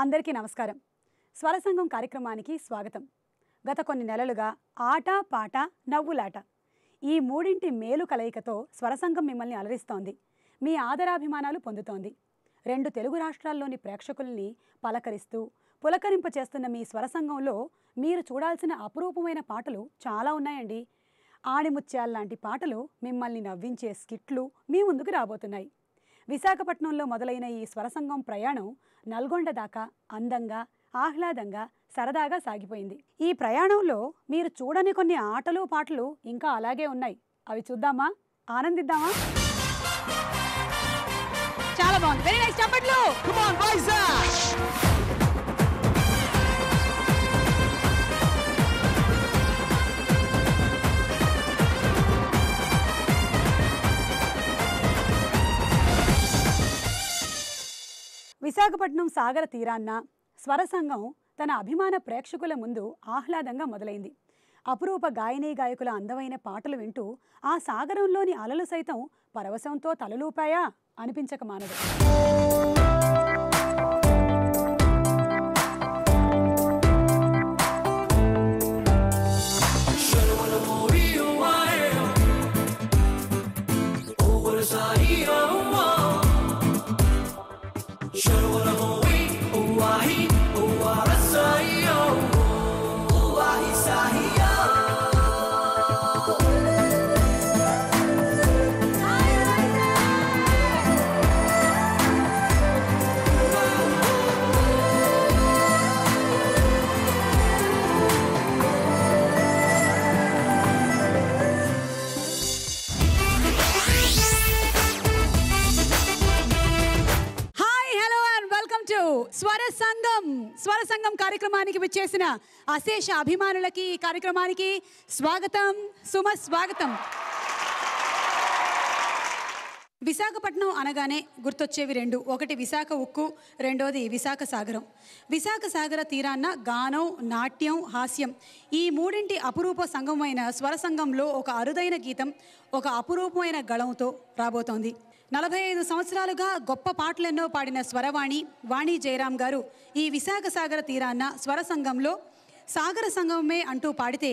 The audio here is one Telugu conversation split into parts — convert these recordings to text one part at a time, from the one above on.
అందరికీ నమస్కారం. స్వరసంగం కార్యక్రమానికి స్వాగతం. గత కొన్ని నెలలుగా ఆట పాట నవ్వులాట ఈ మూడింటి మేలు కలయికతో స్వరసంగం మిమ్మల్ని అలరిస్తోంది. మీ ఆదరాభిమానాలు పొందుతోంది. 2 తెలుగు రాష్ట్రాల్లోని ప్రేక్షకుల్ని పలకరిస్తూ పులకరింప చేస్తున్న మీ స్వరసంగంలో మీరు చూడాల్సిన అపురూపమైన పాటలు చాలా ఉన్నాయండి. ఆణిముత్యాల్లాంటి పాటలు, మిమ్మల్ని నవ్వించే స్కిట్లు మీ ముందుకు రాబోతున్నాయి. విశాఖపట్నంలో మొదలైన ఈ స్వరసంగం ప్రయాణం నల్గొండ దాకా అందంగా, ఆహ్లాదంగా, సరదాగా సాగిపోయింది. ఈ ప్రయాణంలో మీరు చూడని కొన్ని ఆటలు పాటలు ఇంకా అలాగే ఉన్నాయి. అవి చూద్దామా, ఆనందిద్దామా? చాలా బాగుంది. Very nice. చప్పట్లు. Come on Vizag. విశాఖపట్నం సాగర తీరాన్న స్వరసంగం తన అభిమాన ప్రేక్షకుల ముందు ఆహ్లాదంగా మొదలైంది. అపురూప గాయనీ గాయకుల అందమైన పాటలు వింటూ ఆ సాగరంలోని అలలు సైతం పరవశంతో తలలూపాయా అనిపించక మానదు. స్వరసంగం కార్యక్రమానికి విచ్చేసిన అశేష అభిమానులకి ఈ కార్యక్రమానికి స్వాగతం, సుమస్వాగతం. విశాఖపట్నం అనగానే గుర్తొచ్చేవి 2. ఒకటి విశాఖ ఉక్కు, రెండోది విశాఖ సాగరం. విశాఖ సాగర తీరాన్న గానం, నాట్యం, హాస్యం ఈ మూడింటి అపురూప సంగమైన స్వరసంగంలో ఒక అరుదైన గీతం, ఒక అపురూపమైన గళంతో రాబోతోంది. 45 సంవత్సరాలుగా గొప్ప పాటలెన్నో పాడిన స్వరవాణి వాణి జయరాం గారు ఈ విశాఖ సాగర తీరాన్న స్వరసంగంలో సాగర సంగమమే అంటూ పాడితే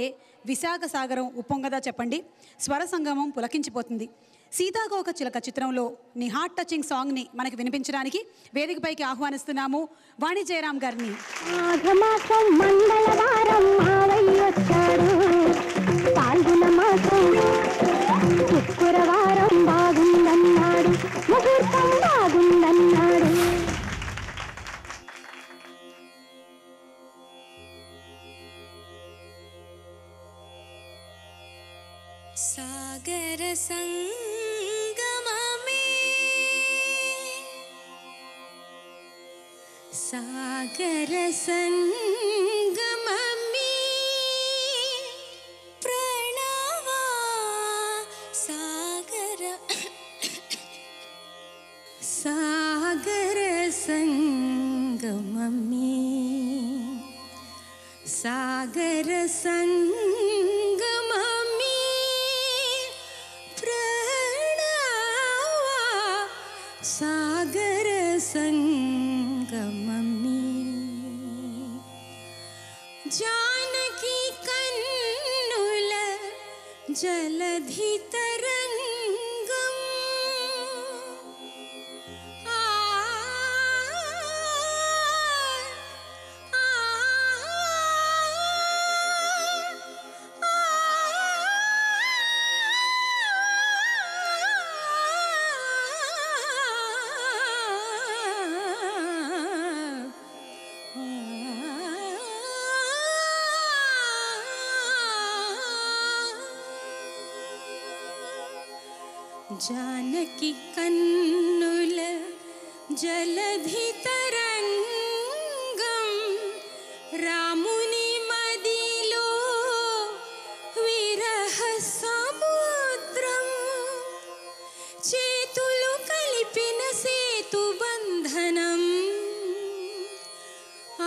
విశాఖ సాగరం ఉప్పొంగదా చెప్పండి. స్వరసంగమం పులకించిపోతుంది. సీతాకోక చిలక చిత్రంలో నీ హార్ట్ టచింగ్ సాంగ్ని మనకి వినిపించడానికి వేదికపైకి ఆహ్వానిస్తున్నాము వాణి జయరాం గారిని. శుక్రవారం బాగుందన్నాడు, ముహూర్తం బాగుందన్నాడు. సాగర సంగమమే, సాగర సంగమమే, ప్రణవా సాగర సాగర సంగమమే, సాగర సంగమమే, ప్రణవా సాగర సంగమమే. జానకి కన్నుల జలధి తరంగం, జానకి కన్నుల జలధి తరంగం, రాముని మదిలో విరహ సముద్రం, చేతులు కలిపిన సేతు బంధనం,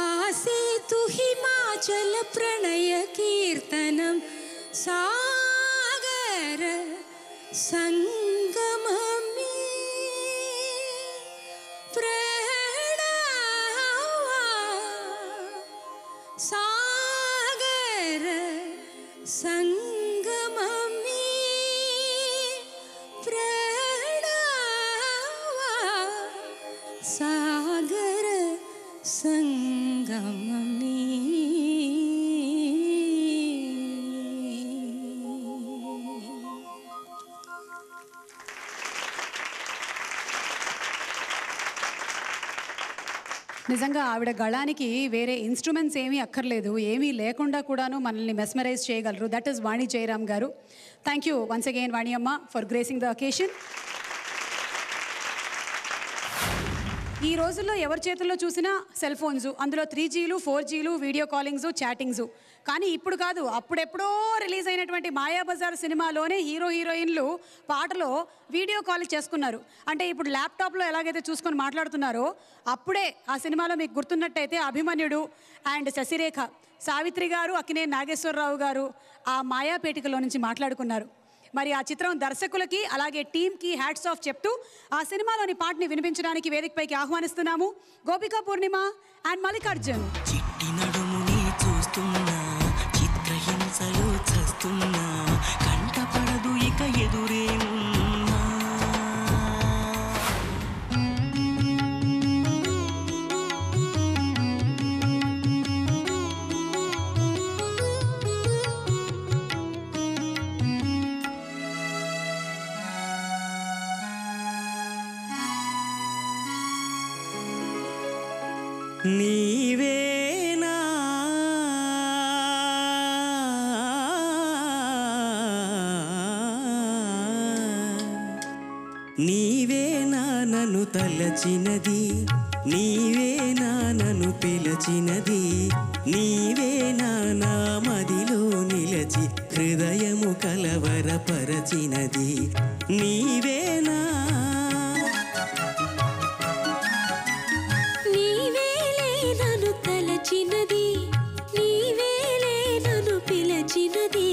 ఆ సేతు హిమాచల ప్రణయ కీర్తనం, సాగర సంగమమే, ప్రణవా సంగమమే నిజంగా ఆవిడ గళానికి వేరే ఇన్స్ట్రుమెంట్స్ ఏమీ అక్కర్లేదు, ఏమీ లేకుండా కూడాను మనల్ని మెస్మరైజ్ చేయగలరు. దట్ ఈస్ వాణి జయరామ్ గారు. థ్యాంక్ యూ వన్స్ అగైన్ వాణి అమ్మ ఫర్ గ్రేసింగ్ ద అకేషన్. ఈ రోజుల్లో ఎవరి చేతుల్లో చూసినా సెల్ ఫోన్స్, అందులో 3Gలు 4Gలు వీడియో కాలింగ్స్ చాటింగ్స్. కానీ ఇప్పుడు కాదు, అప్పుడెప్పుడో రిలీజ్ అయినటువంటి మాయాబజార్ సినిమాలోనే హీరో హీరోయిన్లు పాటలో వీడియో కాల్ చేసుకున్నారు. అంటే ఇప్పుడు ల్యాప్టాప్లో ఎలాగైతే చూసుకొని మాట్లాడుతున్నారో అప్పుడే ఆ సినిమాలో మీకు గుర్తున్నట్టయితే అభిమన్యుడు అండ్ శశిరేఖ, సావిత్రి గారు, అక్కినేని నాగేశ్వరరావు గారు ఆ మాయాపేటికలో నుంచి మాట్లాడుకున్నారు. మరి ఆ చిత్రం దర్శకులకి అలాగే టీమ్కి హ్యాట్స్ ఆఫ్ చెప్తూ ఆ సినిమాలోని పాటని వినిపించడానికి వేదికపైకి ఆహ్వానిస్తున్నాము గోపికా పూర్ణిమ అండ్ మల్లికార్జున్. చిట్టి నడుముని చూస్తున్నా, చిత్రహింసలు చస్తున్నా, కంటపడదు ఇక ఎదురే ఉన్నా. నీవేనా నీవేనా నన్ను తలచినది, నీవేనా నన్ను పిలచినది, నీవేనా నా మదిలో నిలచి హృదయము కలవరపరచినది, నీవేనా తలచినది, నీవేలే నన్ను పిలచినది,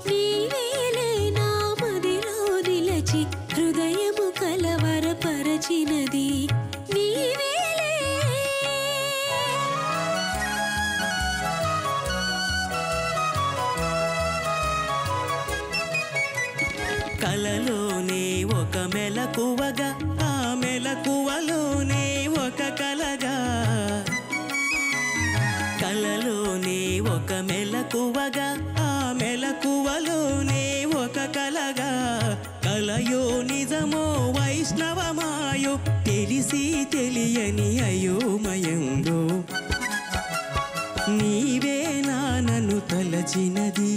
నీవేలే నా మదిలో నిలచి హృదయము కలవరపరచినది, నీవేలే. కలలోనే ఒక మెలకువగా, ఆ మెలకువలోనే ఒక కలగా, కలలోనే ఒక మెలకువగా, ఆ మెలకువలోనే ఒక కలగా, కలయో నిజమో వైష్ణవమాయో తెలిసి తెలియని అయోమయంలో, నీవేనా నన్ను తలచినది,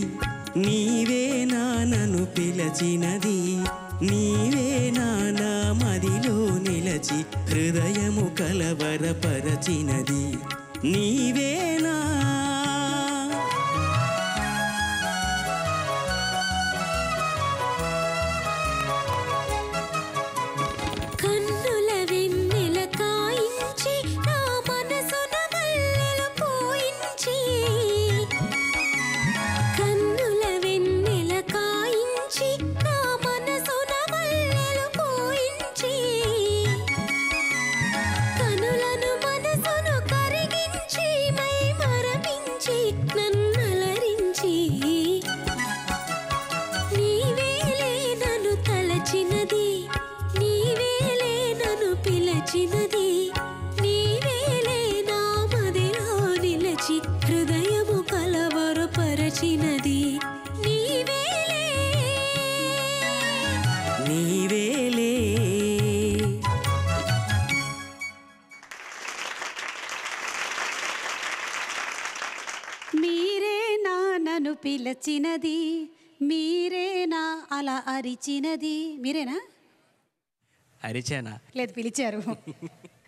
నీవేనా నన్ను పిలచినది, నీవేనా నా మదిలో నిలచి హృదయము కలవరపరచినది, నీవేనా. కన్నుల వెన్నెల కాయించి నా మనసున మల్లెలు పోయించి, కన్నుల వెన్నెల కాయించి నా మనసున మల్లెలు పోయించి, కనులను మనసును కరిగించి మై మరపించి నన్నలరించి, నీవేలే నన్ను తలచినది, నీవేలే నన్ను పిలచినది, నీవేలే నా మదిలో నిలచి హృదయము కలవరపరచినది, నీవేలే. నీవేలే. మీరేనా నన్ను పిలచినది, మీరేనా అలా అరిచినది. మీరేనా? అరిచానా? లేదు, పిలిచారు.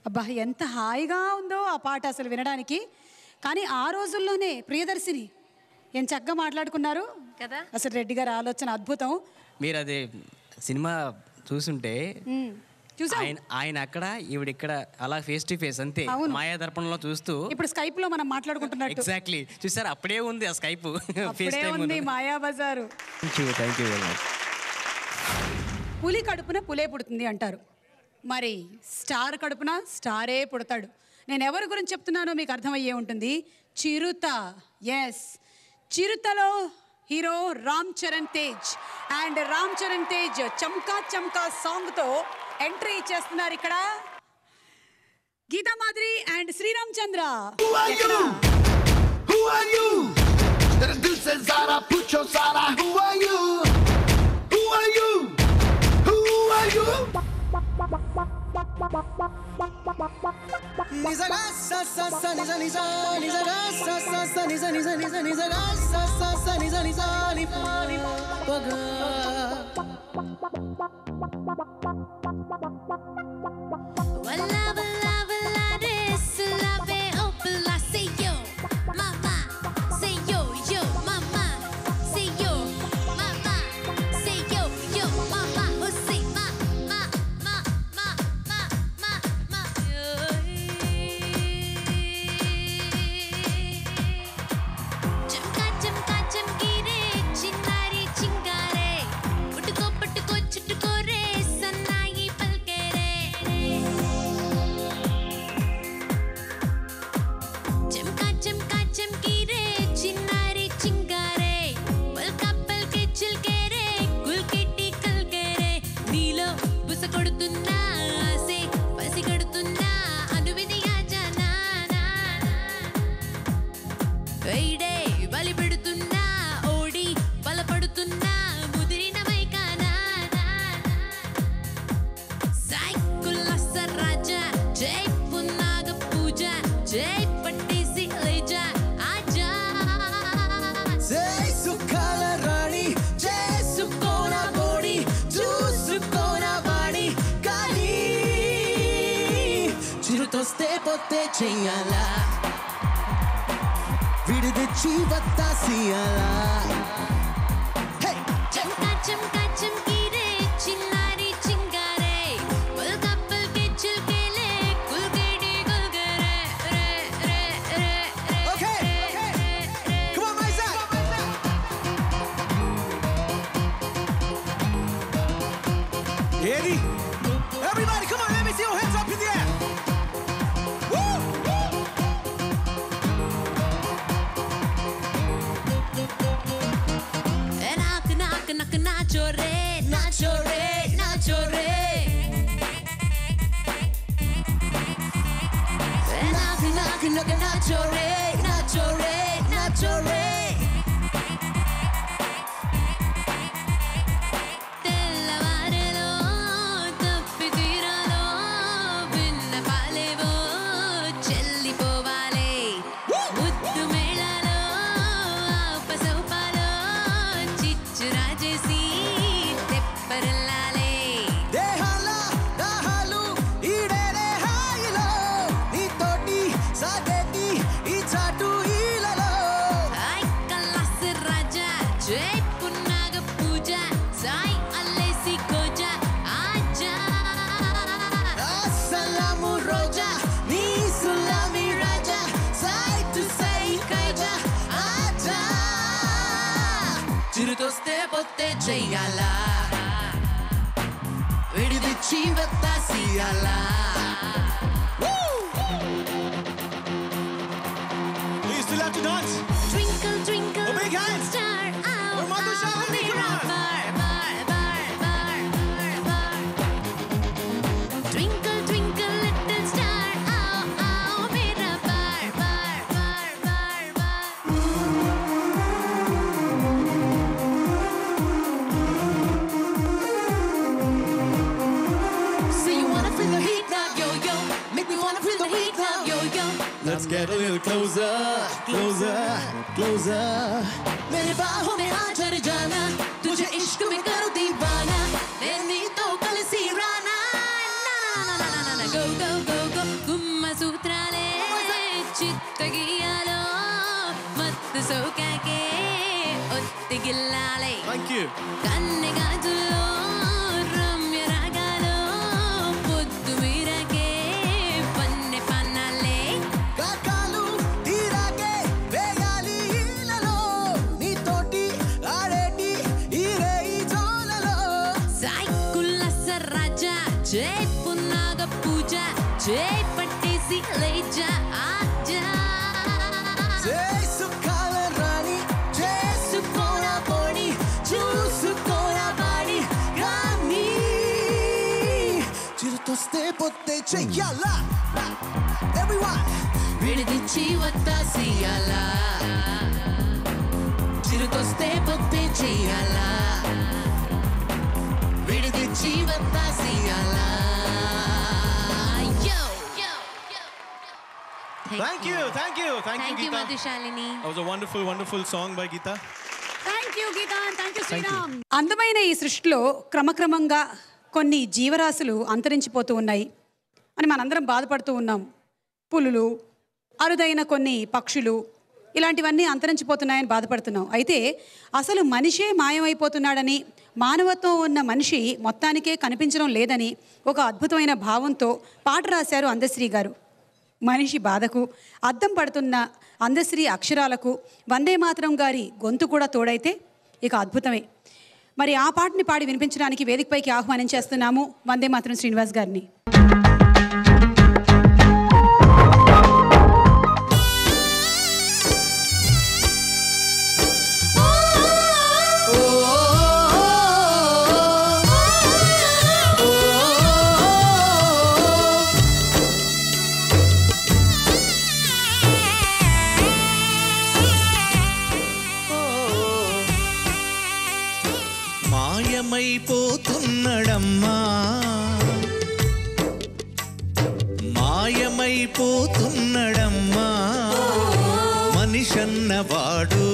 అబ్బా ఎంత హాయిగా ఉందో ఆ పాట అసలు వినడానికి. కానీ ఆ రోజుల్లోనే ప్రియదర్శిని ఏం చక్కగా మాట్లాడుకున్నారు కదా. అసలు రెడ్డి గారి ఆలోచన అద్భుతం. మీరు అదే సినిమా చూసుంటే చూసాం, ఆయన అక్కడ ఈవిడిక్కడ అలా ఫేస్ టు ఫేస్ అంతే, మాయా దర్పణంలో చూస్తూ. ఇప్పుడు స్కైప్ లో మనం మాట్లాడుకుంటున్నట్టు. ఎగ్జాక్ట్లీ చూసారు, అప్పుడే ఉంది ఆ స్కైప్. అప్పుడే ఉంది Mayabazar. Thank you very much. పులి కడుపున పులే పుడుతుంది అంటారు. మరి స్టార్ కడుపున స్టారే పుడతాడు. నేను ఎవరి గురించి చెప్తున్నానో మీకు అర్థమయ్యే ఉంటుంది. చిరుత. ఎస్, చిరుతలో హీరో రామ్ చరణ్ తేజ్. అండ్ రామ్ చరణ్ తేజ్ చమ్కా చమ్కా సాంగ్తో ఎంట్రీ ఇచ్చేస్తున్నారు ఇక్కడ. Geetha Madhuri and Sreeram Chandra. Who are you? Who are you? Dil se zara pucho sara. Who are you? Who are you? Who are you? Nizaga sa sa sa niza niza nizaga sa sa sa niza niza niza nizaga sa sa sa niza niza ni paga. Walla walla walla this love opla say yo mama say yo yo mama say yo mama say yo yo mama oh say ma ma ma ma ma ma ma chumka chumkire chinnari chingare puttuko chuttuko re sannayi palkere chumka chumkire chinnari chingare palke chilkere kulketti kalkere neelo busa kodutunna ase pasi kodutunna anuvidiya jana veide bali pedutunna odi balapadutunna mudirina maikana saikulla saraja jai punnaga puja jai pattisi leja aja Say sukhala rani చేసుకోనా బోడి చూసుకోనా వాడి కానీ చిరుతొస్తే పొత్తే చెయ్యాలా విడిదిచ్చి వత్తాసియాలా chumka chumkire chinnari chingare palke chilkele kulkedi kulgare re re re re Okay, come on, Isaac. Eddie, everybody, come on, let me see your hands up in the air. Woo! knock nacho re nacho re nacho re knock nacho re nacho re nacho re తెల్లవారెలో తప్పి తీరాలో విన్న పాలేవో చెల్లిపోవాలే ముద్దు మేళాలో ఆపసౌపాలో చిచ్చు రాజేసి తెప్పరల్లాలే దేహాల దాహాలు ఈడేరే హాయిలో నీతోటి సాగేటి ఈ చాటు ఈలలో ఐ కల్లాస్ రాజా జై పున్నాగ పూజ సాయి అల్లేసి కోజా ఆజా అస్సలాము రోజా నీ సులామి రాజా సైడ్ టు సైడ్ కైజా ఆజా చిరుతొస్తే పొత్తే చెయ్యాలా విడిదిచ్చి వత్తాసియాలా You still have to dance. Twinkle, twinkle, Oh, big hands. star, ow, Oh, Mother ow, Shalini, come on. bar, bar, bar, bar, bar, bar. Twinkle, twinkle, little star, ow, ow, mera bar, bar, bar, bar, bar. So you wanna feel the heat now, yo, yo. Make me wanna feel the heat now, yo, yo. Let's get a little closer, closer, closer. मेरे बाहों में आ चढ़ जाना तुझे इश्क में करो दीवाना तेरी तो कल सी राना ना ना ना ना ना go go go go गुम्मा सूत्राले चित्तगियालो मत सोकाके ఒత్తిగిల్లాలే Thank you. కన్నె గాజుల్లో రమ్య రాగాలో పొద్దు మీరకే పన్నె పన్నాలే కాకాలు తీరాకే వేయాలి ఈలలో నీతోటి ఆడేటి ఈ రేయి జోలలో సాయికుల్ల సర్రాజా జై పున్నాగ పూజ జై పట్టేసి లేజా ఆజా చేసుకాల రాణి చేసుకోనా పోని చూసుకోనా వాడి కానీ చిరుతొస్తే పొత్తే చెయ్యాలా విడిదిచ్చి వత్తాసియాలా చిరుకొస్తే పొత్తే చెయ్యాలా విడిదిచ్చి వత్తాసియాలా. Thank you, Thank you, Geeta. Madhushalini. That was a wonderful, wonderful song by Geeta. Thank you Geeta, thank you Sriram. అందమైన ఈ సృష్టిలో క్రమక్రమంగా కొన్ని జీవరాశులు అంతరించిపోతూ ఉన్నాయి అని మనందరం బాధపడుతూ ఉన్నాం. పులులు, అరుదైన కొన్ని పక్షులు, ఇలాంటివన్నీ అంతరించిపోతున్నాయని బాధపడుతున్నాం. అయితే అసలు మనిషే మాయమైపోతున్నాడని, మానవత్వం ఉన్న మనిషి మొత్తానికే కనిపించడం లేదని ఒక అద్భుతమైన భావంతో పాట రాశారు అందశ్రీ గారు. మనిషి బాధకు అద్దం పడుతున్న అందశ్రీ అక్షరాలకు వందే మాతరం గారి గొంతు కూడా తోడైతే ఇక అద్భుతమే. మరి ఆ పాటని పాడి వినిపించడానికి వేదికపైకి ఆహ్వానించేస్తున్నాము వందే మాతరం శ్రీనివాస్ గారిని. మాయమైపోతున్నడమ్మా, మాయమైపోతున్నడమ్మా మనిషన్నవాడు,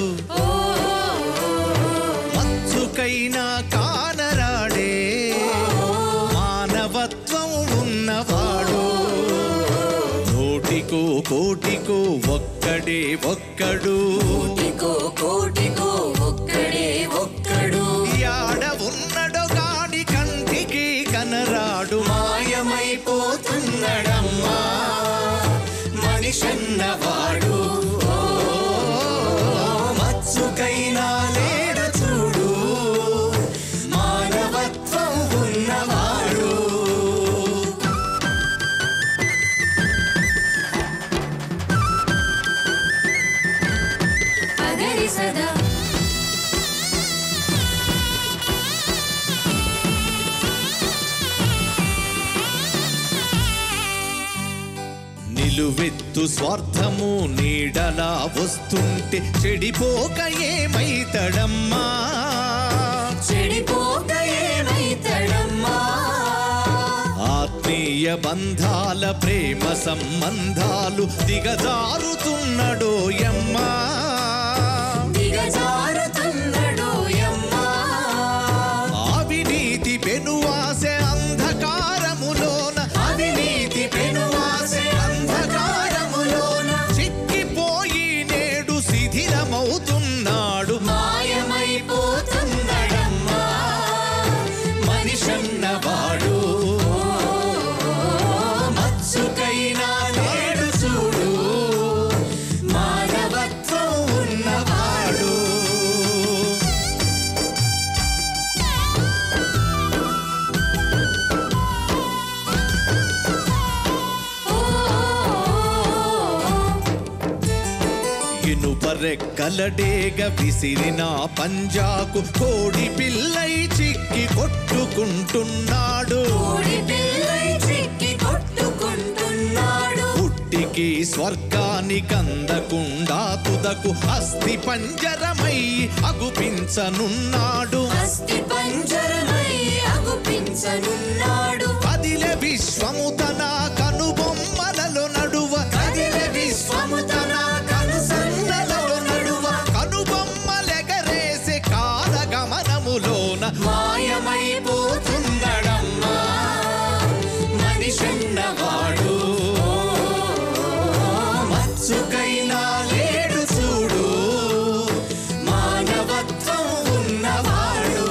మచ్చుకైనా కానరాడే మానవత్వం ఉన్నవాడు. నూటికో కోటికో ఒక్కడే ఒక్కడు, కోటికో ఒక్కడే ఒక్కడు, యాడ ఉన్నడో గాని కంటికి కనరాడు. మాయమైపోతున్నడమ్మా మనిషన్నవాడు, మచ్చుకైనా లేడు చూడు మానవత్వం ఉన్నవాడు. పగరి సదా నిలువెత్తు స్వార్థము నీడలా వస్తుంటే చెడిపోక ఏమైతడమ్మా, చెడిపోక ఏమైతడమ్మా. ఆత్మీయ బంధాల ప్రేమ సంబంధాలు దిగజారుతున్నడో యమ్మా, దిగజారుతున్నడో యమ్మా. అవినీతి పెనువాసె అంధకారములోన, అవినీతి పెనువాసె అంధకారములోన చిక్కిపోయి నేడు శిథిలమవుతున్నాడు. మాయమైపోతున్నడమ్మా మనిషన్నవాడు, మచ్చుకైనా నేడు చూడు మానవత్వం ఉన్నవాడు. ఇనుపరెక్కలడేగ విసిరిన పంజాకు కోడి పిల్లై చిక్కి కొట్టుకుంటున్నాడు, కోడి పిల్లై చిక్కి కొట్టుకుంటున్నాడు. పుట్టికి స్వర్గానికందకుండా తుదకు అస్థి పంజరమై అగుపించనున్నాడు. అస్థి పంజరమై అగుపించనున్నాడు. కదిలే విశ్వము తన కనుబొమ్మలలో నడువ, కదిలే విశ్వము తన కనుసన్నలలో నడువ, కనుబొమ్మలెగరేసే కాలగమనములోన మాయమైపోతుందడమ్మా మనిషన్నవాడు, మచ్చుకైనా లేడు చూడు మానవత్వం ఉన్నవాడు.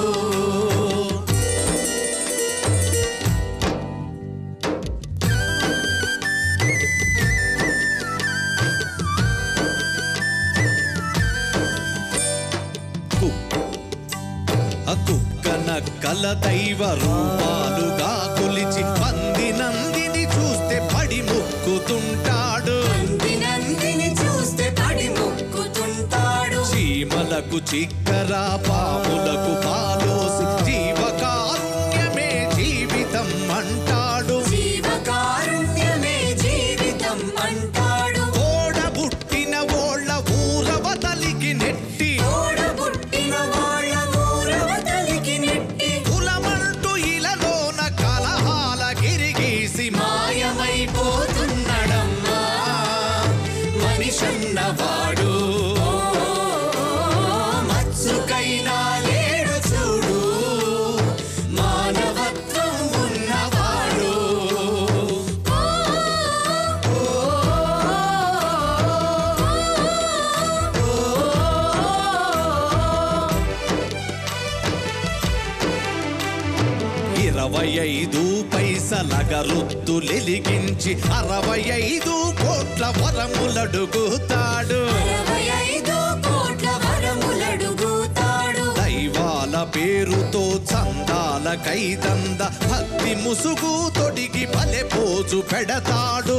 కుక్కన కల దైవ రూపాలుగా కొలిచి పంది నందిని చూస్తే పడి మొక్కుతుంటాడు, నందిని చూస్తే పడి మొక్కుతుంటాడు. చీమలకు చిక్కర పాములకు పాలోసి జీవకారుణ్యమే జీవితం అంటాడు, జీవకారుణ్యమే జీవితం అంటాడు. మనిషన్నవాడు మచ్చుకైనా లేడు చూడు మానవత్వం ఉన్నవాడు $25 పైసలగరుద్దులెలిగించి 65 కోట్ల వరములడుగుతాడు దైవాల పేరుతో చందాల కైదంద భక్తి ముసుగు తొడిగి భలే పోజు పెడతాడు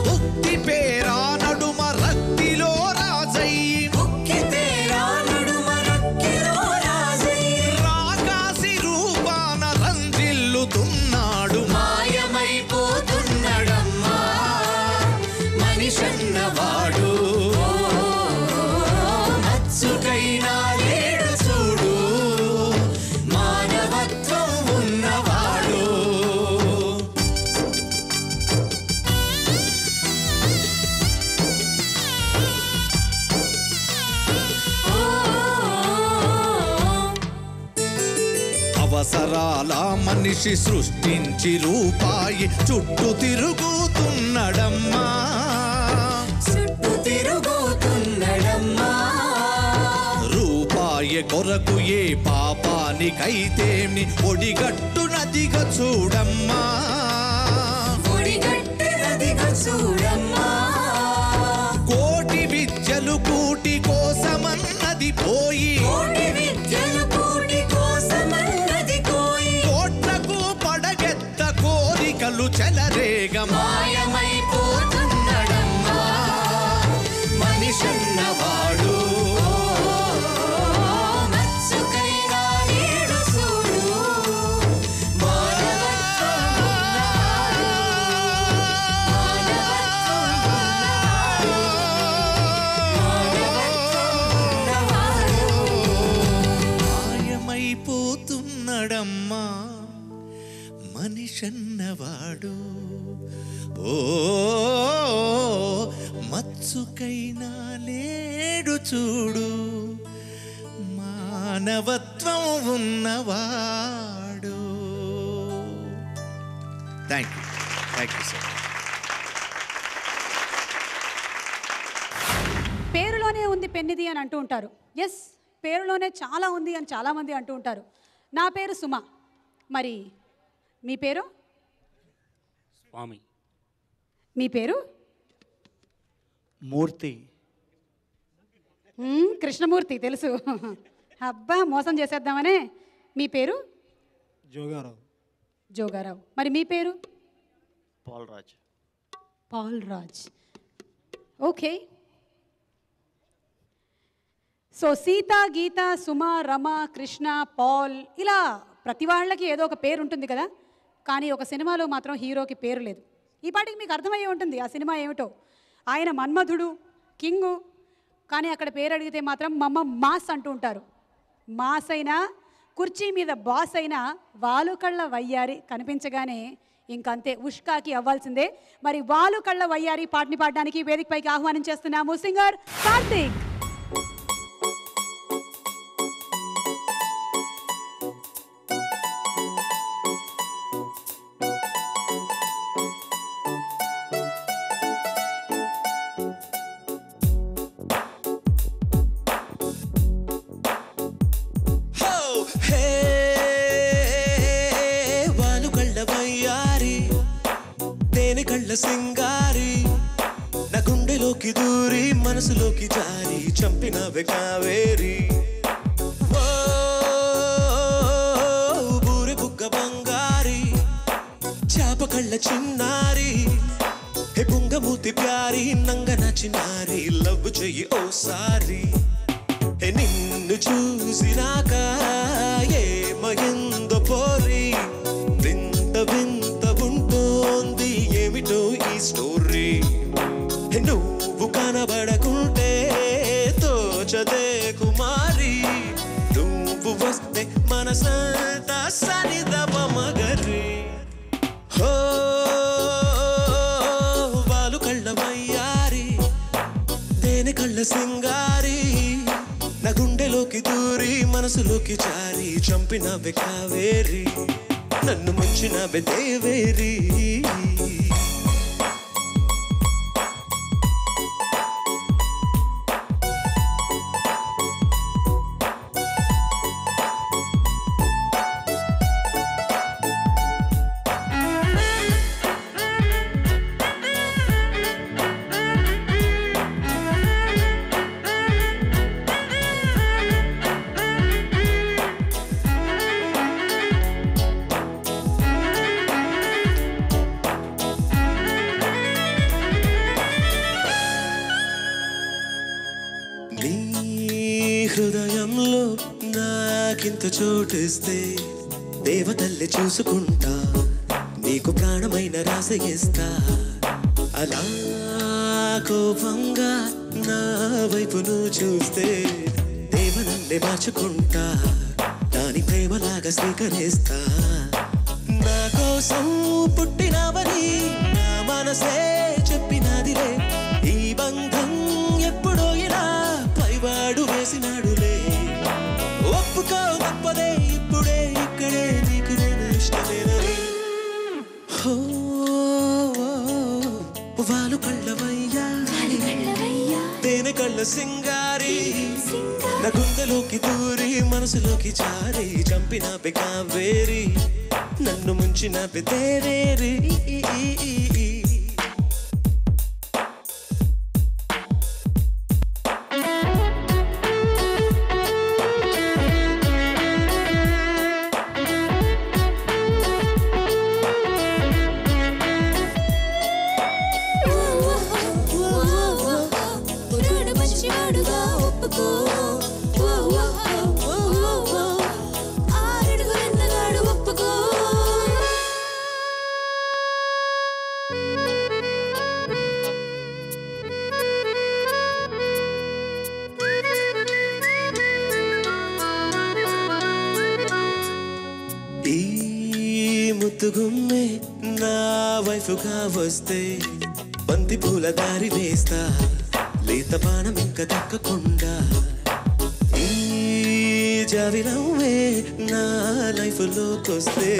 భక్తి పేరా నడుమ రక్తిలో రాజయ్యి రాకాసి రూపాన రంజిల్లుతున్నాడు మాయమైపోతున్నాడమ్మా మనిషన్నవాడు మచ్చుకైనా లేడు చూడు మానవత్వం ఉన్నవాడు అవసరాల మనిషి సృష్టించి రూపాయి చుట్టూ తిరుగుతున్నాడమ్మా రూపాయి కొరకు ఏ పాపానికైతేమి ఒడిగట్టునదిగా చూడమ్మా కోటి విద్యలు కూటి కోసమన్నది పోయి కోట్లకు పడగెత్త కోరికలు చెలరేగ మాయమైపోతున్నాడమ్మా మనిషన్నవాడు మాయమైపోతున్నాడమ్మా మనిషన్నవాడు ఓ మచ్చుకైనా లేడు చూడు మానవత్వం ఉన్నవాడు థ్యాంక్ యూ సార్ పేరులోనే ఉంది పెన్నిది అని అంటూ ఉంటారు. ఎస్, పేరులోనే చాలా ఉంది అని చాలామంది అంటూ ఉంటారు. నా పేరు సుమ. మరి మీ పేరు? స్వామి. మీ పేరు? మూర్తి. కృష్ణమూర్తి తెలుసు. అబ్బా, మోసం చేసేద్దామనే. మీ పేరు? జోగారావు. జోగారావు. మరి మీ పేరు? పాల్రాజ్. పాల్రాజ్. ఓకే. సో సీత, గీత, సుమ, రమ, కృష్ణ, పాల్, ఇలా ప్రతి వాళ్ళకి ఏదో ఒక పేరు ఉంటుంది కదా. కానీ ఒక సినిమాలో మాత్రం హీరోకి పేరు లేదు. ఈ పాటికి మీకు అర్థమయ్యే ఉంటుంది ఆ సినిమా ఏమిటో. ఆయన మన్మధుడు, కింగు, కానీ అక్కడ పేరు అడిగితే మాత్రం మమ్మ మాస్ అంటూ ఉంటారు. మాస్ అయినా, కుర్చీ మీద బాస్ అయినా వాలుకళ్ళ వయ్యారి కనిపించగానే ఇంకంతే ఉష్కాకి అవ్వాల్సిందే. మరి వాలుకళ్ళ వయ్యారి పాటని పాడడానికి వేదికపైకి ఆహ్వానించేస్తున్నాము సింగర్ కార్తీక్. సింగారి నా గుండెలోకి దూరి మనసులోకి జారి చంపినవే కావేరి బూరి బుగ్గ బంగారి చాప కళ్ళ చిన్నారి హే బుంగమూతి ప్యారి నంగన చిన్నారి లవ్ చెయ్యి ఓసారి హే నిన్ను చూసినాక ఏమయిందో పోరి వింత వింత ఉంటోంది ఏమిటో ఈ స్టోరీ నువ్వు కనబడకుంటే తోచదే కుమారి నువ్వు వస్తే మనసంతా సనిదప మగరి కళ్ళ సింగారి నా గుండెలోకి దూరి మనసులోకి జారి చంపినవే కావేరి నన్ను ముంచినవే దేవేరి హృదయంలో నాకింత చోటిస్తే దేవతల్లి చూసుకుంటా నీకు ప్రాణమైన రాసగిస్తా అలా కోపంగా నా వైపు నువ్వు చూస్తే దేవనన్నే మార్చుకుంటా దాని ప్రేమలాగా స్వీకరిస్తా నా కోసం పుట్టినవని నా మనసే చెప్పినదిలే ఈ బంధం ఎప్పుడో ఇలా పైవాడు వేసినాడులే ఒప్పుకో తప్పదే ఇప్పుడే ఇక్కడే నీకు నేను ఇష్టమేనని వాళ్ళు కళ్ళవయ్యా తేనె కళ్ళ సింగారి నా గుండెలోకి దూరి మనసులోకి జారి చంపిన కావేరి నన్ను ముంచిన దేవేరి ముద్దుగుమ్మే నా వైఫుగా వస్తే బంతి పూల దారి వేస్తా లేత బాణం ఇంకా దక్కకుండా ఈ జావినవ్వే నా లైఫ్ లోకొస్తే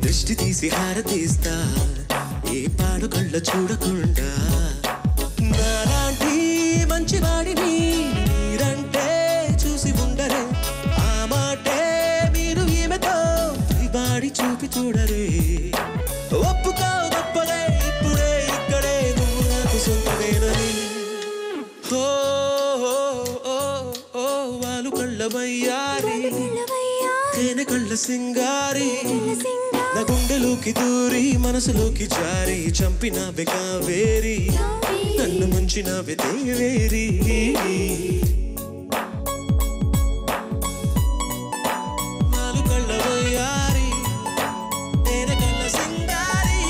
దృష్టి తీసి హారతీస్తా ఏ పాడు కళ్ళ చూడకుండా నాలాంటి మంచివాడిని మీరంటే చూసి ఉండరే ఆ మాటే మీరు ఈమెతో బాడి చూపి చూడరే ఒప్పుకో తప్పలే ఇప్పుడే ఇక్కడే నువ్వు నాకు సొంతమేనని వాళ్ళు కళ్ళవయ్యారి తేనె కళ్ళ సింగారి నా గుండెలోకి దూరి మనసులోకి జారి చంపిన కావేరి నన్ను ముంచిన దేవేరి వాళ్ళు కళ్ళవయ్యారి తేనె కళ్ళ సింగారి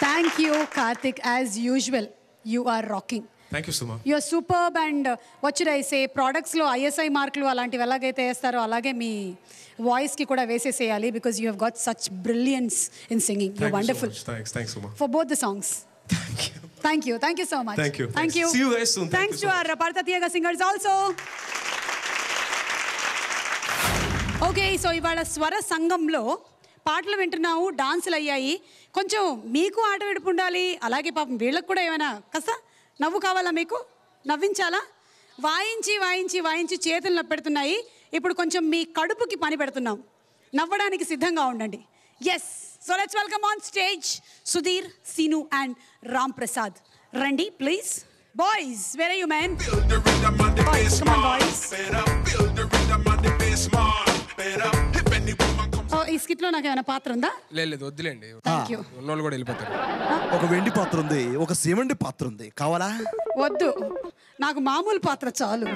Thank you, Karthik. As usual, you are rocking. Thank you, Suma. You are superb and what should I say, products lo ISI మార్కులు అలాంటివి ఎలాగైతే వేస్తారో అలాగే మీ వాయిస్ కి కూడా వేసేసేయాలి because you have got such brilliance in singing. You're wonderful. So much. Thanks, Suma. For both the songs. Thank you so much. Thank you. Thank you. See you guys soon. Thanks to our Parthathiyaga singers also. Okay, so ఇవాళ స్వర సంఘంలో పాటలు వింటున్నావు, డాన్సులు అయ్యాయి. కొంచెం మీకు ఆట విడుపు ఉండాలి, అలాగే పాపం వీళ్ళకి కూడా ఏమైనా కాస్త నవ్వు కావాలా, మీకు నవ్వించాలా? వాయించి వాయించి వాయించి చేతులు నొప్పెడుతున్నాయి. ఇప్పుడు కొంచెం మీ కడుపుకి పని పెడుతున్నాం, నవ్వడానికి సిద్ధంగా ఉండండి. Yes, so let's welcome on stage Sudheer, Seenu and Ram Prasad. రండి please. Boys, where are you man? Boys, come on boys. ఈ స్కిట్ లో నాకు ఏమైనా పాత్ర ఉందా? లేదు, వద్దులేండి. Thank you. ఉన్నోళ్ళు కూడా వెళ్ళిపోతారు. ఒక వెండి పాత్ర ఉంది, ఒక సిమెంట్ పాత్ర ఉంది, కావాలా? వద్దు, నాకు మామూలు పాత్ర చాలు.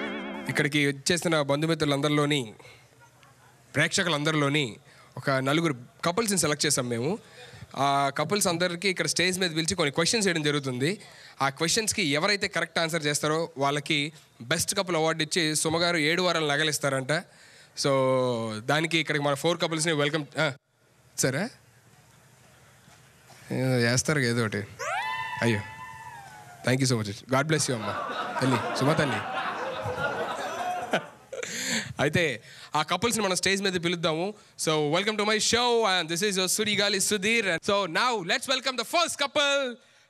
ఇక్కడికి వచ్చేసిన బంధుమిత్రులందరిలోని, ప్రేక్షకులందరిలోని ఒక 4 కపుల్స్ని సెలెక్ట్ చేసాం మేము. ఆ కపుల్స్ అందరికీ ఇక్కడ స్టేజ్ మీద పిలిచి కొన్ని క్వశ్చన్స్ వేయడం జరుగుతుంది. ఆ క్వశ్చన్స్కి ఎవరైతే కరెక్ట్ ఆన్సర్ చేస్తారో వాళ్ళకి బెస్ట్ కపుల్ అవార్డు ఇచ్చి సుమగారు 7 వారాలు నగలిస్తారంట. సో దానికి ఇక్కడికి మన 4 కపుల్స్ని వెల్కమ్. సరే చేస్తారు ఏదో ఒకటి. అయ్యో thank you so much. God bless you అమ్మ తల్లి సుమ తల్లి. అయితే ఆ కపుల్స్ని మనం స్టేజ్ మీద పిలుద్దాము. So welcome to my show and this is your Sudigali Sudheer. So now let's welcome the first couple